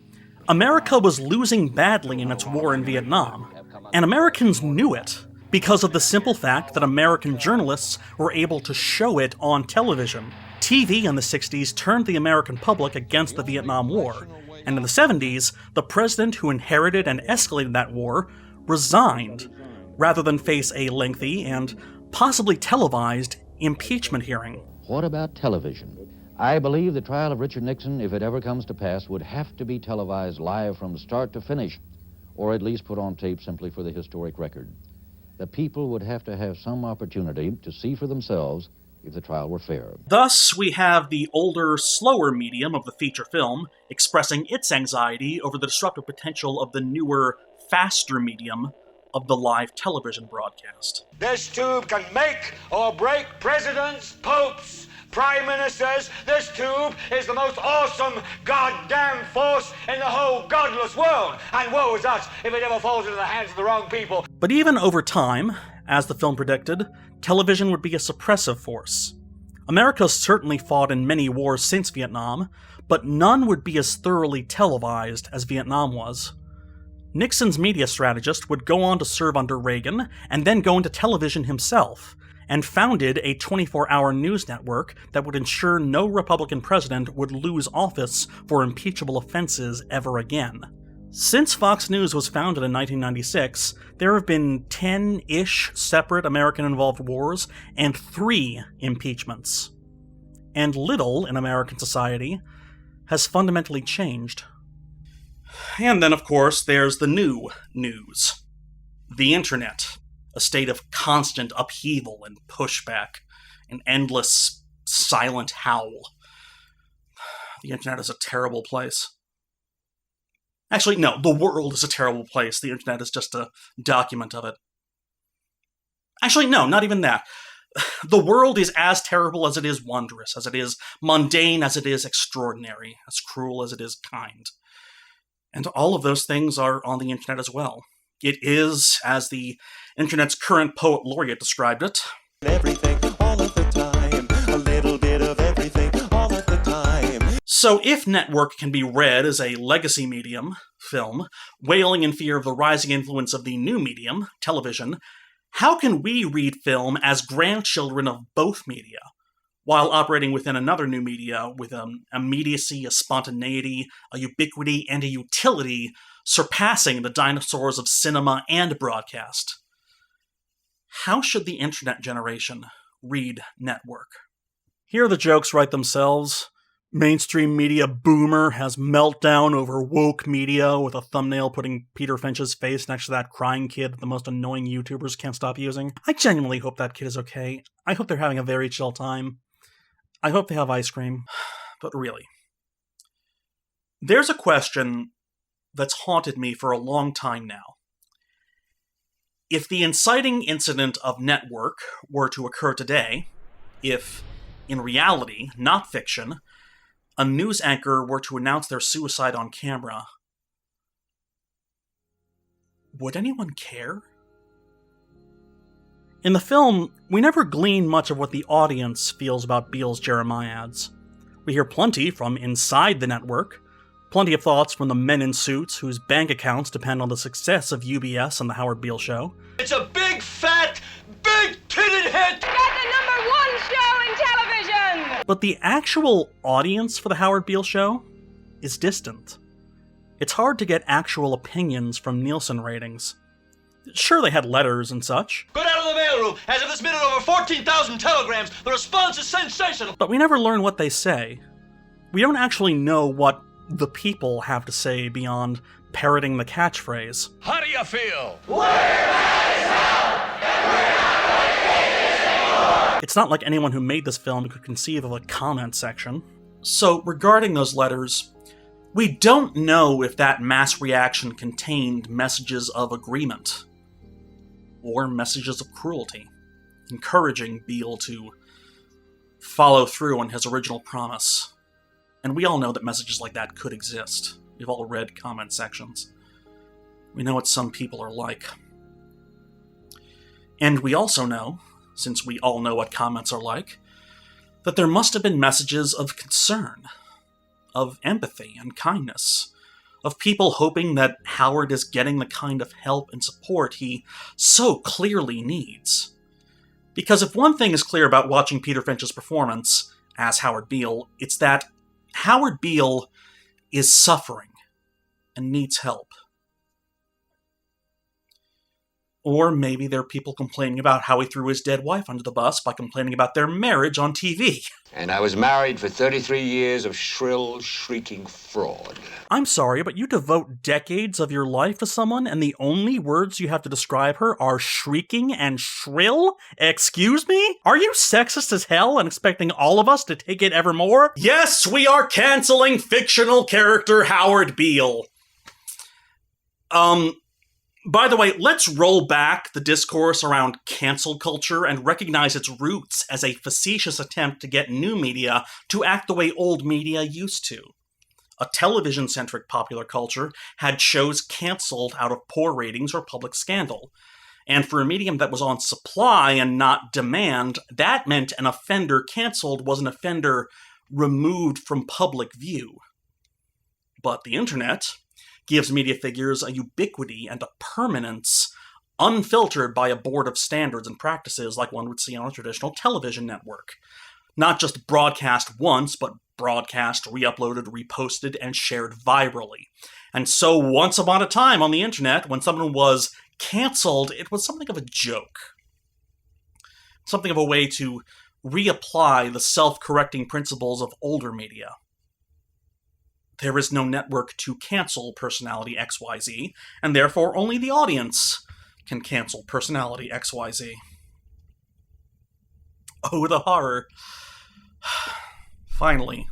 America was losing badly in its war in Vietnam, and Americans knew it because of the simple fact that American journalists were able to show it on television. TV in the 60s turned the American public against the Vietnam War, and in the 70s, the president who inherited and escalated that war resigned, rather than face a lengthy and possibly televised impeachment hearing. What about television? I believe the trial of Richard Nixon, if it ever comes to pass, would have to be televised live from start to finish, or at least put on tape simply for the historic record. The people would have to have some opportunity to see for themselves if the trial were fair. Thus, we have the older, slower medium of the feature film expressing its anxiety over the disruptive potential of the newer, faster medium of the live television broadcast. This tube can make or break presidents, popes, prime ministers. This tube is the most awesome goddamn force in the whole godless world. And woe is us if it ever falls into the hands of the wrong people. But even over time, as the film predicted, television would be a suppressive force. America certainly fought in many wars since Vietnam, but none would be as thoroughly televised as Vietnam was. Nixon's media strategist would go on to serve under Reagan, and then go into television himself, and founded a 24-hour news network that would ensure no Republican president would lose office for impeachable offenses ever again. Since Fox News was founded in 1996, there have been 10-ish separate American-involved wars and 3 impeachments. And little in American society has fundamentally changed. And then, of course, there's the new news. The internet. A state of constant upheaval and pushback. An endless, silent howl. The internet is a terrible place. Actually, no, the world is a terrible place. The internet is just a document of it. Actually, no, not even that. The world is as terrible as it is wondrous, as it is mundane, as it is extraordinary, as cruel as it is kind. And all of those things are on the internet as well. It is, as the internet's current poet laureate described it, everything, all of the time, a little bit of everything, all of the time. So if network can be read as a legacy medium, film, wailing in fear of the rising influence of the new medium, television, how can we read film as grandchildren of both media, while operating within another new media with an immediacy, a spontaneity, a ubiquity, and a utility surpassing the dinosaurs of cinema and broadcast? How should the internet generation read network? Here the jokes write themselves. Mainstream media boomer has meltdown over woke media with a thumbnail putting Peter Finch's face next to that crying kid that the most annoying YouTubers can't stop using. I genuinely hope that kid is okay. I hope they're having a very chill time. I hope they have ice cream. But really, there's a question that's haunted me for a long time now. If the inciting incident of network were to occur today, if, in reality, not fiction, a news anchor were to announce their suicide on camera, would anyone care? In the film, we never glean much of what the audience feels about Beale's Jeremiads. We hear plenty from inside the network, plenty of thoughts from the men in suits whose bank accounts depend on the success of UBS and the Howard Beale Show. It's a big, fat, big-titted hit! Get the #1 show in television! But the actual audience for the Howard Beale Show is distant. It's hard to get actual opinions from Nielsen ratings. Sure, they had letters and such. Go down to the mailroom. As of this minute, over 14,000 telegrams. The response is sensational. But we never learn what they say. We don't actually know what the people have to say beyond parroting the catchphrase. How do you feel? It's not like anyone who made this film could conceive of a comment section. So, regarding those letters, we don't know if that mass reaction contained messages of agreement, or messages of cruelty, encouraging Beale to follow through on his original promise. And we all know that messages like that could exist. We've all read comment sections. We know what some people are like. And we also know, since we all know what comments are like, that there must have been messages of concern, of empathy and kindness, of people hoping that Howard is getting the kind of help and support he so clearly needs. Because if one thing is clear about watching Peter Finch's performance as Howard Beale, it's that Howard Beale is suffering and needs help. Or maybe there are people complaining about how he threw his dead wife under the bus by complaining about their marriage on TV. And I was married for 33 years of shrill, shrieking fraud. I'm sorry, but you devote decades of your life to someone and the only words you have to describe her are shrieking and shrill? Excuse me? Are you sexist as hell and expecting all of us to take it ever more? Yes, we are canceling fictional character Howard Beale. By the way, let's roll back the discourse around cancel culture and recognize its roots as a facetious attempt to get new media to act the way old media used to. A television-centric popular culture had shows canceled out of poor ratings or public scandal. And for a medium that was on supply and not demand, that meant an offender canceled was an offender removed from public view. But the internet gives media figures a ubiquity and a permanence unfiltered by a board of standards and practices like one would see on a traditional television network. Not just broadcast once, but broadcast, re-uploaded, reposted, and shared virally. And so once upon a time on the internet, when someone was canceled, it was something of a joke. Something of a way to reapply the self-correcting principles of older media. There is no network to cancel personality XYZ, and therefore only the audience can cancel personality XYZ. Oh, the horror. Finally,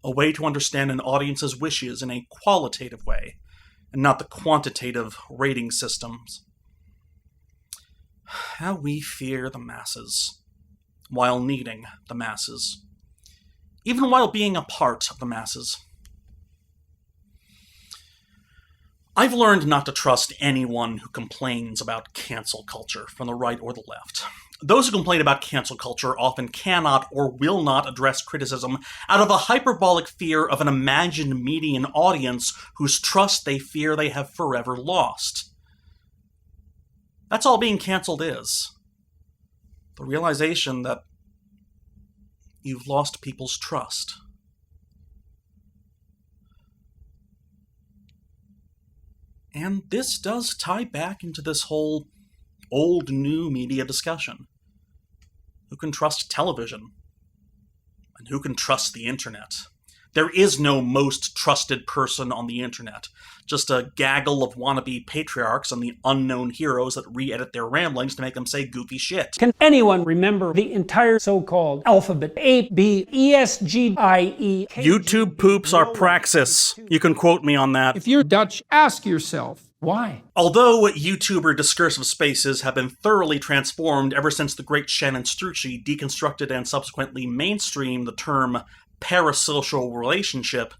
a way to understand an audience's wishes in a qualitative way, and not the quantitative rating systems. How we fear the masses, while needing the masses, even while being a part of the masses. I've learned not to trust anyone who complains about cancel culture, from the right or the left. Those who complain about cancel culture often cannot or will not address criticism out of a hyperbolic fear of an imagined median audience whose trust they fear they have forever lost. That's all being canceled is. The realization that you've lost people's trust. And this does tie back into this whole old-new media discussion. Who can trust television? And who can trust the internet? There is no most trusted person on the internet. Just a gaggle of wannabe patriarchs and the unknown heroes that re-edit their ramblings to make them say goofy shit. Can anyone remember the entire so-called alphabet? A, B, E, S, G, I, E, K, YouTube poops are praxis. You can quote me on that. If you're Dutch, ask yourself, why? Although YouTuber discursive spaces have been thoroughly transformed ever since the great Shannon Strucci deconstructed and subsequently mainstreamed the term parasocial relationship,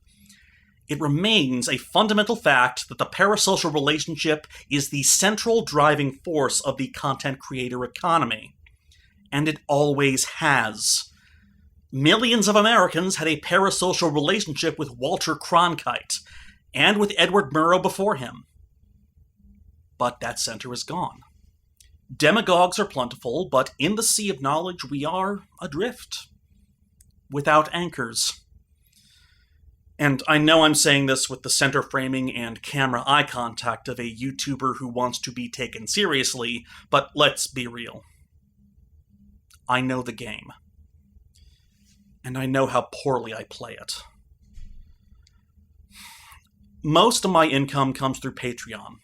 it remains a fundamental fact that the parasocial relationship is the central driving force of the content creator economy. And it always has. Millions of Americans had a parasocial relationship with Walter Cronkite, and with Edward Murrow before him. But that center is gone. Demagogues are plentiful, but in the sea of knowledge we are adrift. Without anchors. And I know I'm saying this with the center framing and camera eye contact of a YouTuber who wants to be taken seriously, but let's be real. I know the game. And I know how poorly I play it. Most of my income comes through Patreon,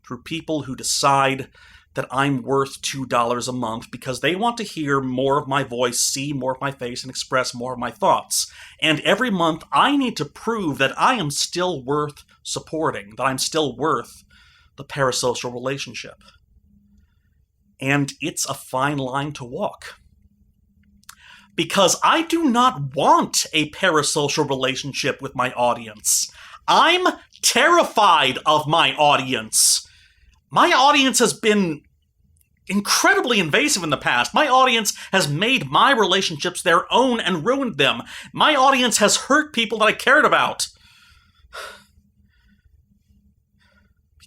through people who decide that I'm worth $2 a month because they want to hear more of my voice, see more of my face, and express more of my thoughts. And every month, I need to prove that I am still worth supporting, that I'm still worth the parasocial relationship. And it's a fine line to walk. Because I do not want a parasocial relationship with my audience. I'm terrified of my audience. My audience has been incredibly invasive in the past. My audience has made my relationships their own and ruined them. My audience has hurt people that I cared about.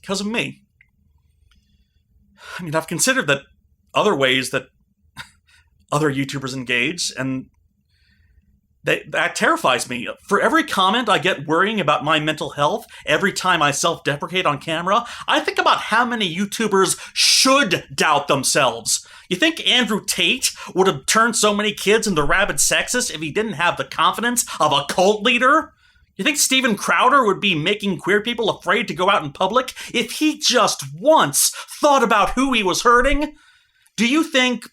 because of me. I mean, I've considered that other ways that other YouTubers engage, and that terrifies me. For every comment I get worrying about my mental health, every time I self-deprecate on camera, I think about how many YouTubers should doubt themselves. You think Andrew Tate would have turned so many kids into rabid sexists if he didn't have the confidence of a cult leader? You think Steven Crowder would be making queer people afraid to go out in public if he just once thought about who he was hurting? Do you think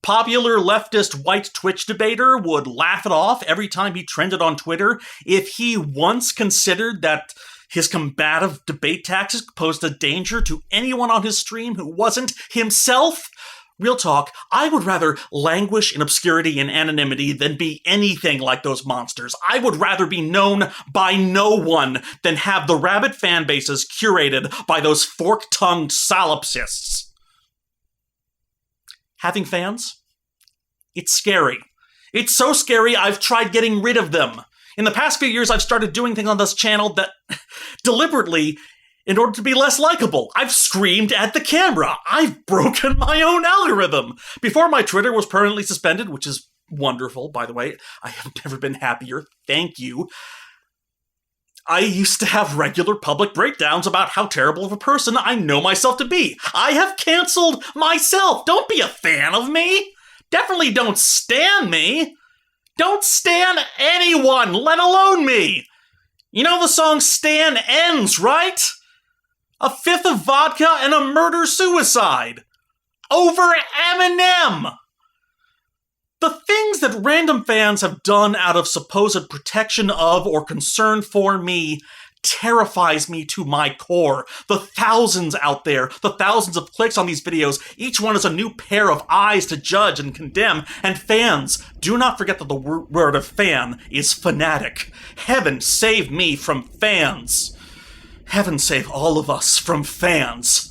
popular leftist white Twitch debater would laugh it off every time he trended on Twitter if he once considered that his combative debate tactics posed a danger to anyone on his stream who wasn't himself? Real talk, I would rather languish in obscurity and anonymity than be anything like those monsters. I would rather be known by no one than have the rabid fan bases curated by those fork-tongued solipsists. Having fans? It's scary. It's so scary I've tried getting rid of them. In the past few years, I've started doing things on this channel that, deliberately, in order to be less likable, I've screamed at the camera. I've broken my own algorithm. Before my Twitter was permanently suspended, which is wonderful, by the way. I have never been happier. Thank you. I used to have regular public breakdowns about how terrible of a person I know myself to be. I have canceled myself. Don't be a fan of me. Definitely don't stan me. Don't stan anyone, let alone me. You know the song Stan Ends, right? A fifth of vodka and a murder-suicide. Over Eminem. The things that random fans have done out of supposed protection of or concern for me terrifies me to my core. The thousands out there, the thousands of clicks on these videos, each one is a new pair of eyes to judge and condemn. And fans, do not forget that the word of fan is fanatic. Heaven save me from fans. Heaven save all of us from fans.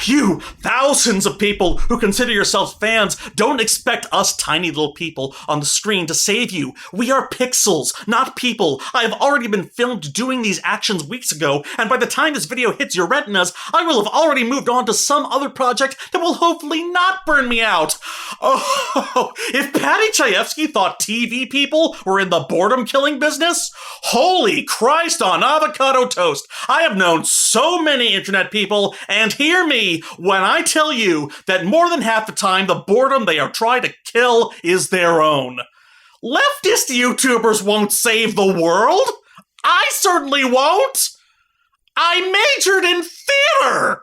You, thousands of people who consider yourselves fans, don't expect us tiny little people on the screen to save you. We are pixels, not people. I have already been filmed doing these actions weeks ago, and by the time this video hits your retinas, I will have already moved on to some other project that will hopefully not burn me out. Oh, if Patty Chayefsky thought TV people were in the boredom-killing business, holy Christ on avocado toast. I have known so many internet people, and hear me when I tell you that more than half the time the boredom they are trying to kill is their own. Leftist YouTubers won't save the world. I certainly won't. I majored in theater.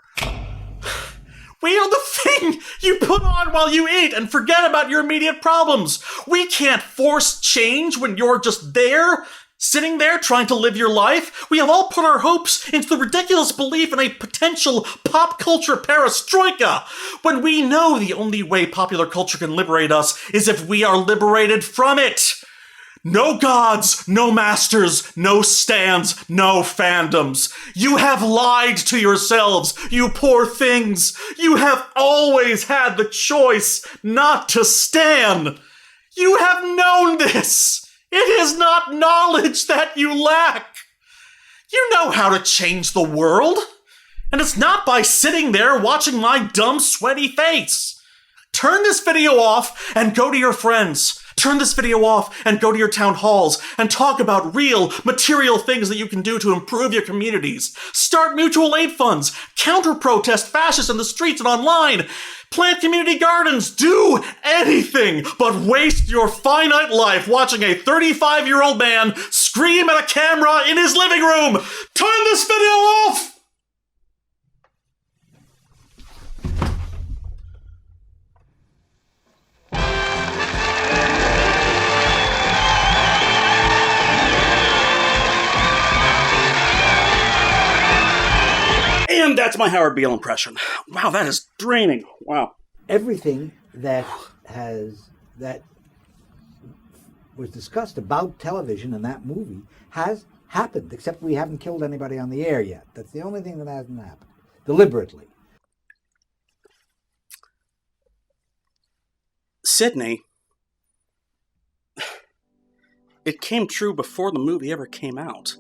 We are the thing you put on while you eat and forget about your immediate problems. We can't force change when you're just there, sitting there trying to live your life. We have all put our hopes into the ridiculous belief in a potential pop culture perestroika, when we know the only way popular culture can liberate us is if we are liberated from it. No gods, no masters, no stands, no fandoms. You have lied to yourselves, you poor things. You have always had the choice not to stan. You have known this. It is not knowledge that you lack. You know how to change the world. And it's not by sitting there watching my dumb, sweaty face. Turn this video off and go to your friends. Turn this video off and go to your town halls and talk about real, material things that you can do to improve your communities. Start mutual aid funds. Counter-protest fascists in the streets and online. Plant community gardens. Do anything but waste your finite life watching a 35-year-old man scream at a camera in his living room. Turn this video off! And that's my Howard Beale impression. Wow, that is draining. Wow. Everything that was discussed about television in that movie has happened, except we haven't killed anybody on the air yet. That's the only thing that hasn't happened. Deliberately. Sydney, it came true before the movie ever came out.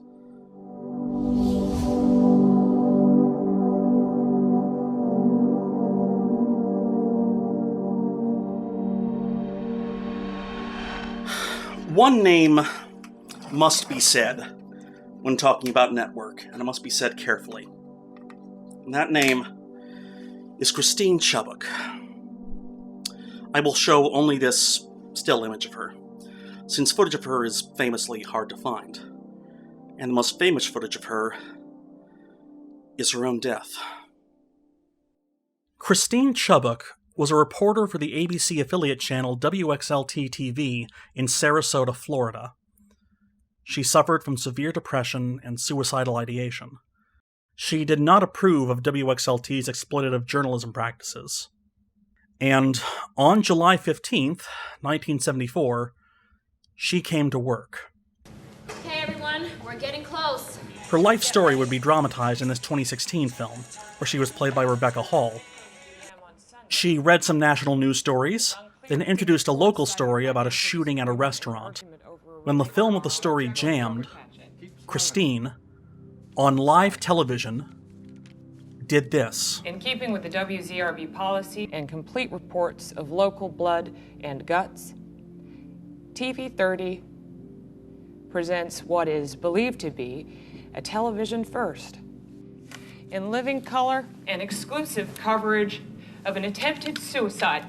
One name must be said when talking about network, and it must be said carefully. And that name is Christine Chubbuck. I will show only this still image of her, since footage of her is famously hard to find. And the most famous footage of her is her own death. Christine Chubbuck was a reporter for the ABC affiliate channel WXLT-TV in Sarasota, Florida. She suffered from severe depression and suicidal ideation. She did not approve of WXLT's exploitative journalism practices. And on July 15th, 1974, she came to work. Okay, everyone, we're getting close. Her life story would be dramatized in this 2016 film, where she was played by Rebecca Hall. She read some national news stories, then introduced a local story about a shooting at a restaurant. When the film of the story jammed, Christine, on live television, did this. In keeping with the WZRB policy and complete reports of local blood and guts, TV 30 presents what is believed to be a television first. In living color and exclusive coverage of an attempted suicide.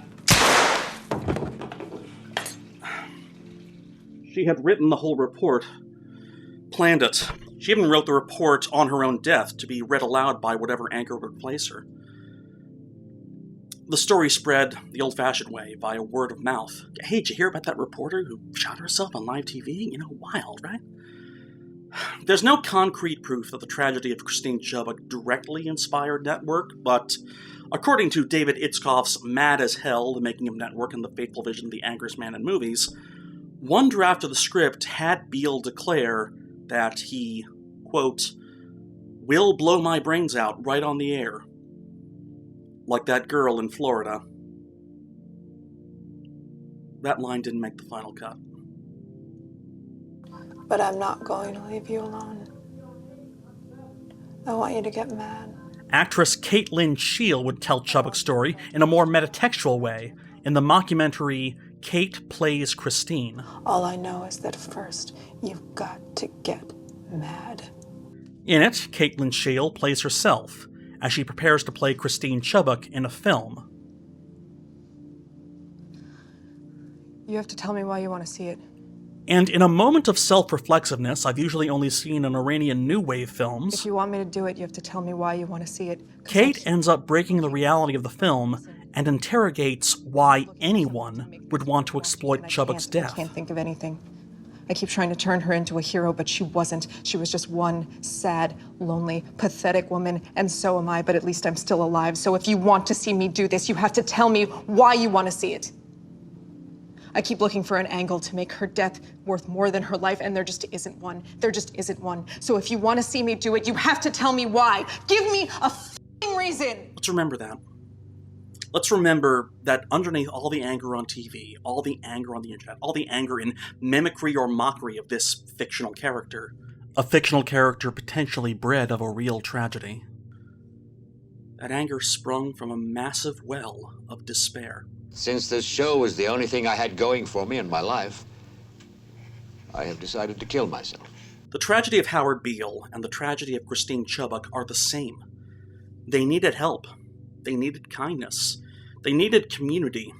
She had written the whole report, planned it. She even wrote the report on her own death to be read aloud by whatever anchor would replace her. The story spread the old-fashioned way, via word of mouth. Hey, did you hear about that reporter who shot herself on live TV? You know, wild, right? There's no concrete proof that the tragedy of Christine Chubbuck directly inspired Network, but according to David Itzkoff's Mad as Hell, The Making of Network and the Fateful Vision of the Angriest Man in Movies, one draft of the script had Beale declare that he, quote, will blow my brains out right on the air. Like that girl in Florida. That line didn't make the final cut. But I'm not going to leave you alone. I want you to get mad. Actress Caitlin Scheel would tell Chubbuck's story in a more metatextual way in the mockumentary Kate Plays Christine. All I know is that first, you've got to get mad. In it, Caitlin Scheel plays herself as she prepares to play Christine Chubbuck in a film. You have to tell me why you want to see it. And in a moment of self-reflexiveness I've usually only seen in Iranian New Wave films, if you want me to do it, you have to tell me why you want to see it. Kate ends up breaking the reality of the film and interrogates why anyone would want to exploit Chubbuck's death. I can't think of anything. I keep trying to turn her into a hero, but she wasn't. She was just one sad, lonely, pathetic woman, and so am I, but at least I'm still alive. So if you want to see me do this, you have to tell me why you want to see it. I keep looking for an angle to make her death worth more than her life, and there just isn't one. There just isn't one. So if you want to see me do it, you have to tell me why. Give me a f***ing reason. Let's remember that. Let's remember that underneath all the anger on TV, all the anger on the internet, all the anger in mimicry or mockery of this fictional character, a fictional character potentially bred of a real tragedy, that anger sprung from a massive well of despair. Since this show was the only thing I had going for me in my life, I have decided to kill myself. The tragedy of Howard Beale and the tragedy of Christine Chubbuck are the same. They needed help. They needed kindness. They needed community.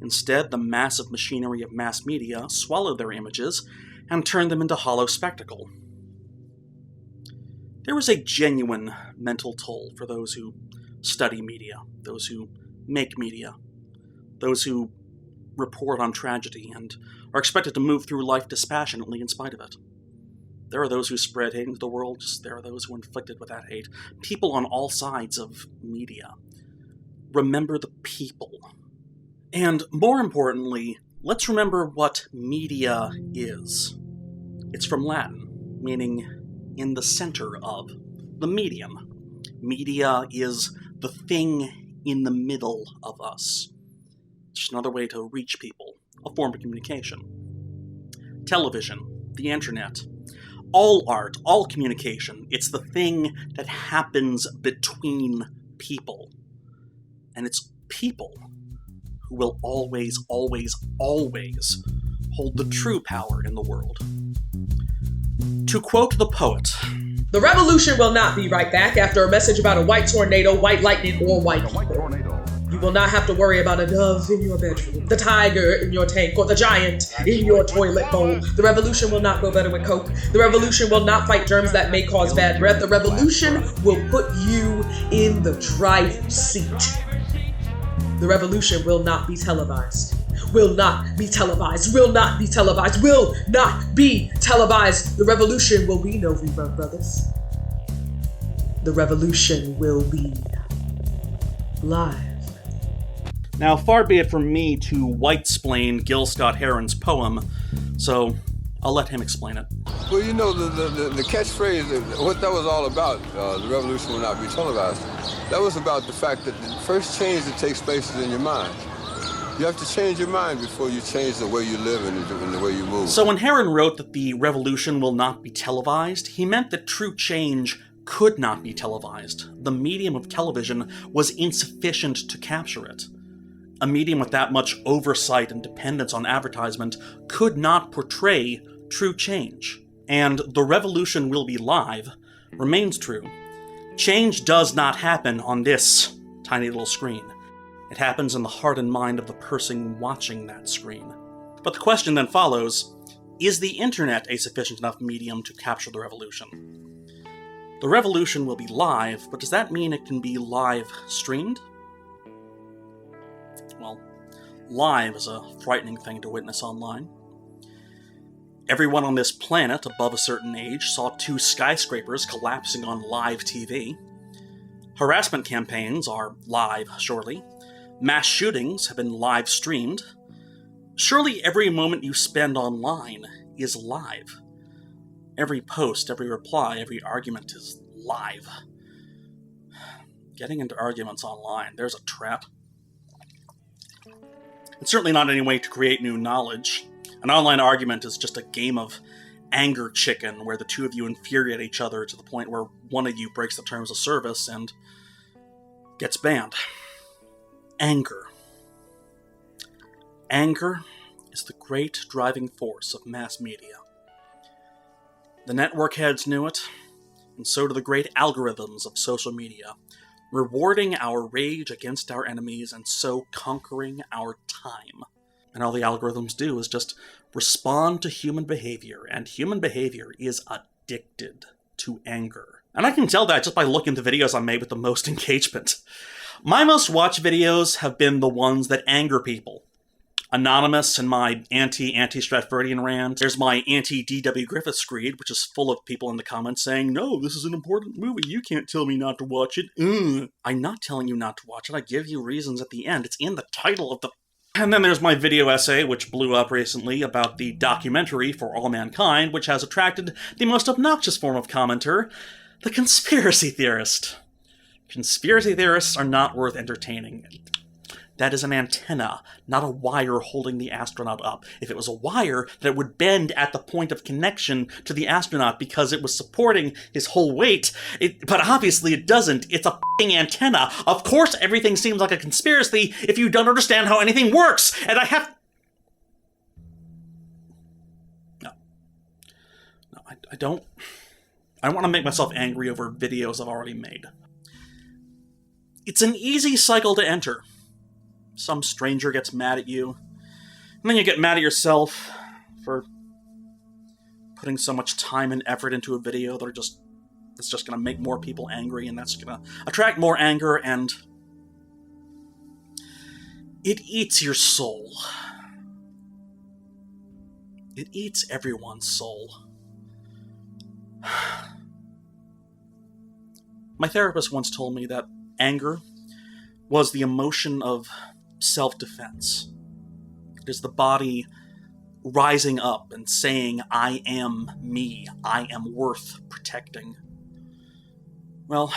Instead, the massive machinery of mass media swallowed their images and turned them into hollow spectacle. There is a genuine mental toll for those who study media, those who make media, those who report on tragedy and are expected to move through life dispassionately in spite of it. There are those who spread hate into the world, there are those who are inflicted with that hate. People on all sides of media. Remember the people. And more importantly, let's remember what media is. It's from Latin, meaning in the center of, the medium. Media is the thing in the middle of us. Just another way to reach people, a form of communication. Television, the internet, all art, all communication, it's the thing that happens between people. And it's people who will always, always, always hold the true power in the world. To quote the poet, "The revolution will not be right back after a message about a white tornado, white lightning, or white people. You will not have to worry about a dove in your bedroom, the tiger in your tank, or the giant in your toilet bowl. The revolution will not go better with Coke. The revolution will not fight germs that may cause bad breath. The revolution will put you in the driver's seat. The revolution will not be televised. Will not be televised. Will not be televised. Will not be televised. The revolution will be no rerun, brothers. The revolution will be live." Now, far be it from me to white-splain Gil Scott-Heron's poem, so I'll let him explain it. Well, you know, the catchphrase, what that was all about, the revolution will not be televised, that was about the fact that the first change that takes place is in your mind. You have to change your mind before you change the way you live and the way you move. So when Heron wrote that the revolution will not be televised, he meant that true change could not be televised. The medium of television was insufficient to capture it. A medium with that much oversight and dependence on advertisement could not portray true change. And the revolution will be live remains true. Change does not happen on this tiny little screen. It happens in the heart and mind of the person watching that screen. But the question then follows, is the internet a sufficient enough medium to capture the revolution? The revolution will be live, but does that mean it can be live streamed? Well, live is a frightening thing to witness online. Everyone on this planet above a certain age saw 2 skyscrapers collapsing on live TV. Harassment campaigns are live, surely. Mass shootings have been live streamed. Surely every moment you spend online is live. Every post, every reply, every argument is live. Getting into arguments online, there's a trap. It's certainly not any way to create new knowledge. An online argument is just a game of anger chicken where the two of you infuriate each other to the point where one of you breaks the terms of service and gets banned. Anger. Anger is the great driving force of mass media. The network heads knew it, and so do the great algorithms of social media, rewarding our rage against our enemies and so conquering our time. And all the algorithms do is just respond to human behavior, and human behavior is addicted to anger. And I can tell that just by looking at the videos I made with the most engagement. My most watched videos have been the ones that anger people. Anonymous and my anti-Stratfordian rant. There's my anti-DW Griffith screed, which is full of people in the comments saying, "No, this is an important movie, you can't tell me not to watch it." I'm not telling you not to watch it, I give you reasons at the end. It's in the title of the... And then there's my video essay, which blew up recently, about the documentary For All Mankind, which has attracted the most obnoxious form of commenter, the conspiracy theorist. Conspiracy theorists are not worth entertaining. That is an antenna, not a wire holding the astronaut up. If it was a wire, then it would bend at the point of connection to the astronaut because it was supporting his whole weight. But obviously it doesn't. It's a f***ing antenna. Of course everything seems like a conspiracy if you don't understand how anything works. And I have... No, I don't. I want to make myself angry over videos I've already made. It's an easy cycle to enter. Some stranger gets mad at you, and then you get mad at yourself for putting so much time and effort into a video that it's just going to make more people angry, and that's going to attract more anger, and it eats your soul. It eats everyone's soul. My therapist once told me that anger was the emotion of self-defense. It is the body rising up and saying, "I am me, I am worth protecting." Well,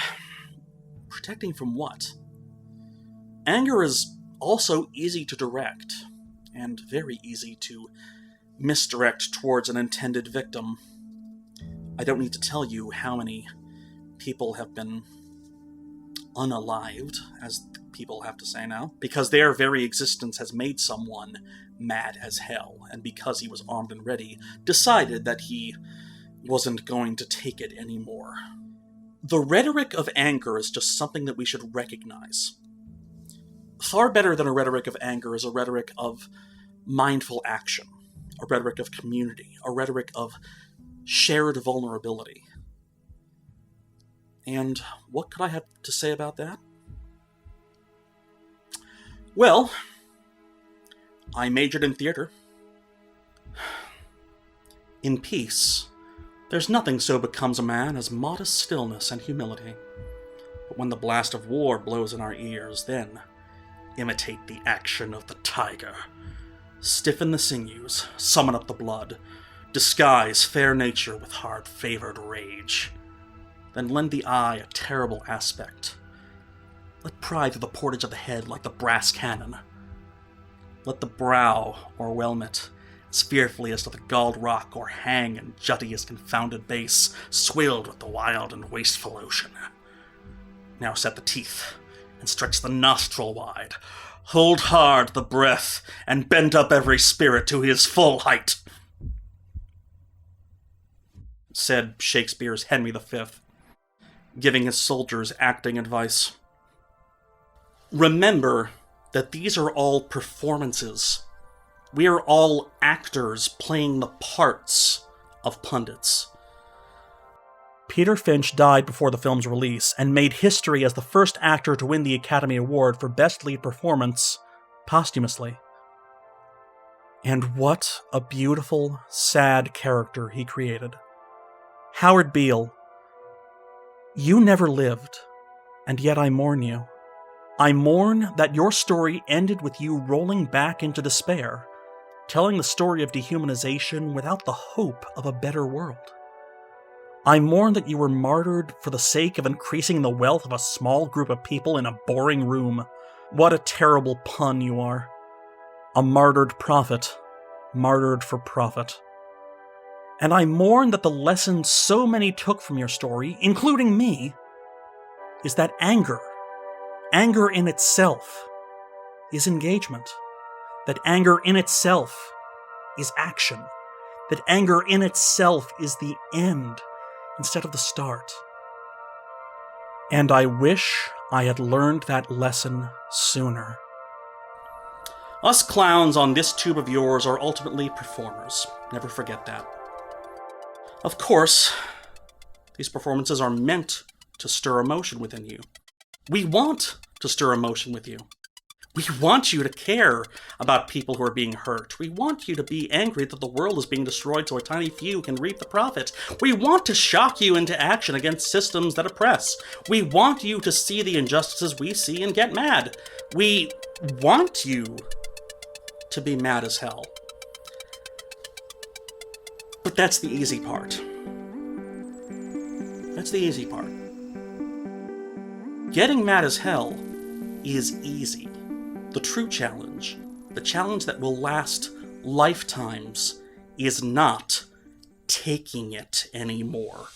protecting from what? Anger is also easy to direct, and very easy to misdirect towards an intended victim. I don't need to tell you how many people have been unalived, as the people have to say now, because their very existence has made someone mad as hell, and because he was armed and ready, decided that he wasn't going to take it anymore. The rhetoric of anger is just something that we should recognize. Far better than a rhetoric of anger is a rhetoric of mindful action, a rhetoric of community, a rhetoric of shared vulnerability. And what could I have to say about that? Well, I majored in theater. In peace, there's nothing so becomes a man as modest stillness and humility. But when the blast of war blows in our ears, then imitate the action of the tiger. Stiffen the sinews, summon up the blood, disguise fair nature with hard-favored rage. Then lend the eye a terrible aspect. Let pry through the portage of the head like the brass cannon. Let the brow o'erwhelm it, as fearfully as to the galled rock, or hang and jutty as confounded base, swilled with the wild and wasteful ocean. Now set the teeth, and stretch the nostril wide. Hold hard the breath, and bend up every spirit to his full height, said Shakespeare's Henry V, giving his soldiers acting advice. Remember that these are all performances. We are all actors playing the parts of pundits. Peter Finch died before the film's release and made history as the first actor to win the Academy Award for Best Lead Performance posthumously. And what a beautiful, sad character he created. Howard Beale, you never lived, and yet I mourn you. I mourn that your story ended with you rolling back into despair, telling the story of dehumanization without the hope of a better world. I mourn that you were martyred for the sake of increasing the wealth of a small group of people in a boring room. What a terrible pun you are. A martyred prophet, martyred for profit. And I mourn that the lesson so many took from your story, including me, is that anger in itself is engagement. That anger in itself is action. That anger in itself is the end instead of the start. And I wish I had learned that lesson sooner. Us clowns on this tube of yours are ultimately performers. Never forget that. Of course, these performances are meant to stir emotion within you. We want to stir emotion with you. We want you to care about people who are being hurt. We want you to be angry that the world is being destroyed so a tiny few can reap the profit. We want to shock you into action against systems that oppress. We want you to see the injustices we see and get mad. We want you to be mad as hell. But that's the easy part. That's the easy part. Getting mad as hell is easy. The true challenge, the challenge that will last lifetimes, is not taking it anymore.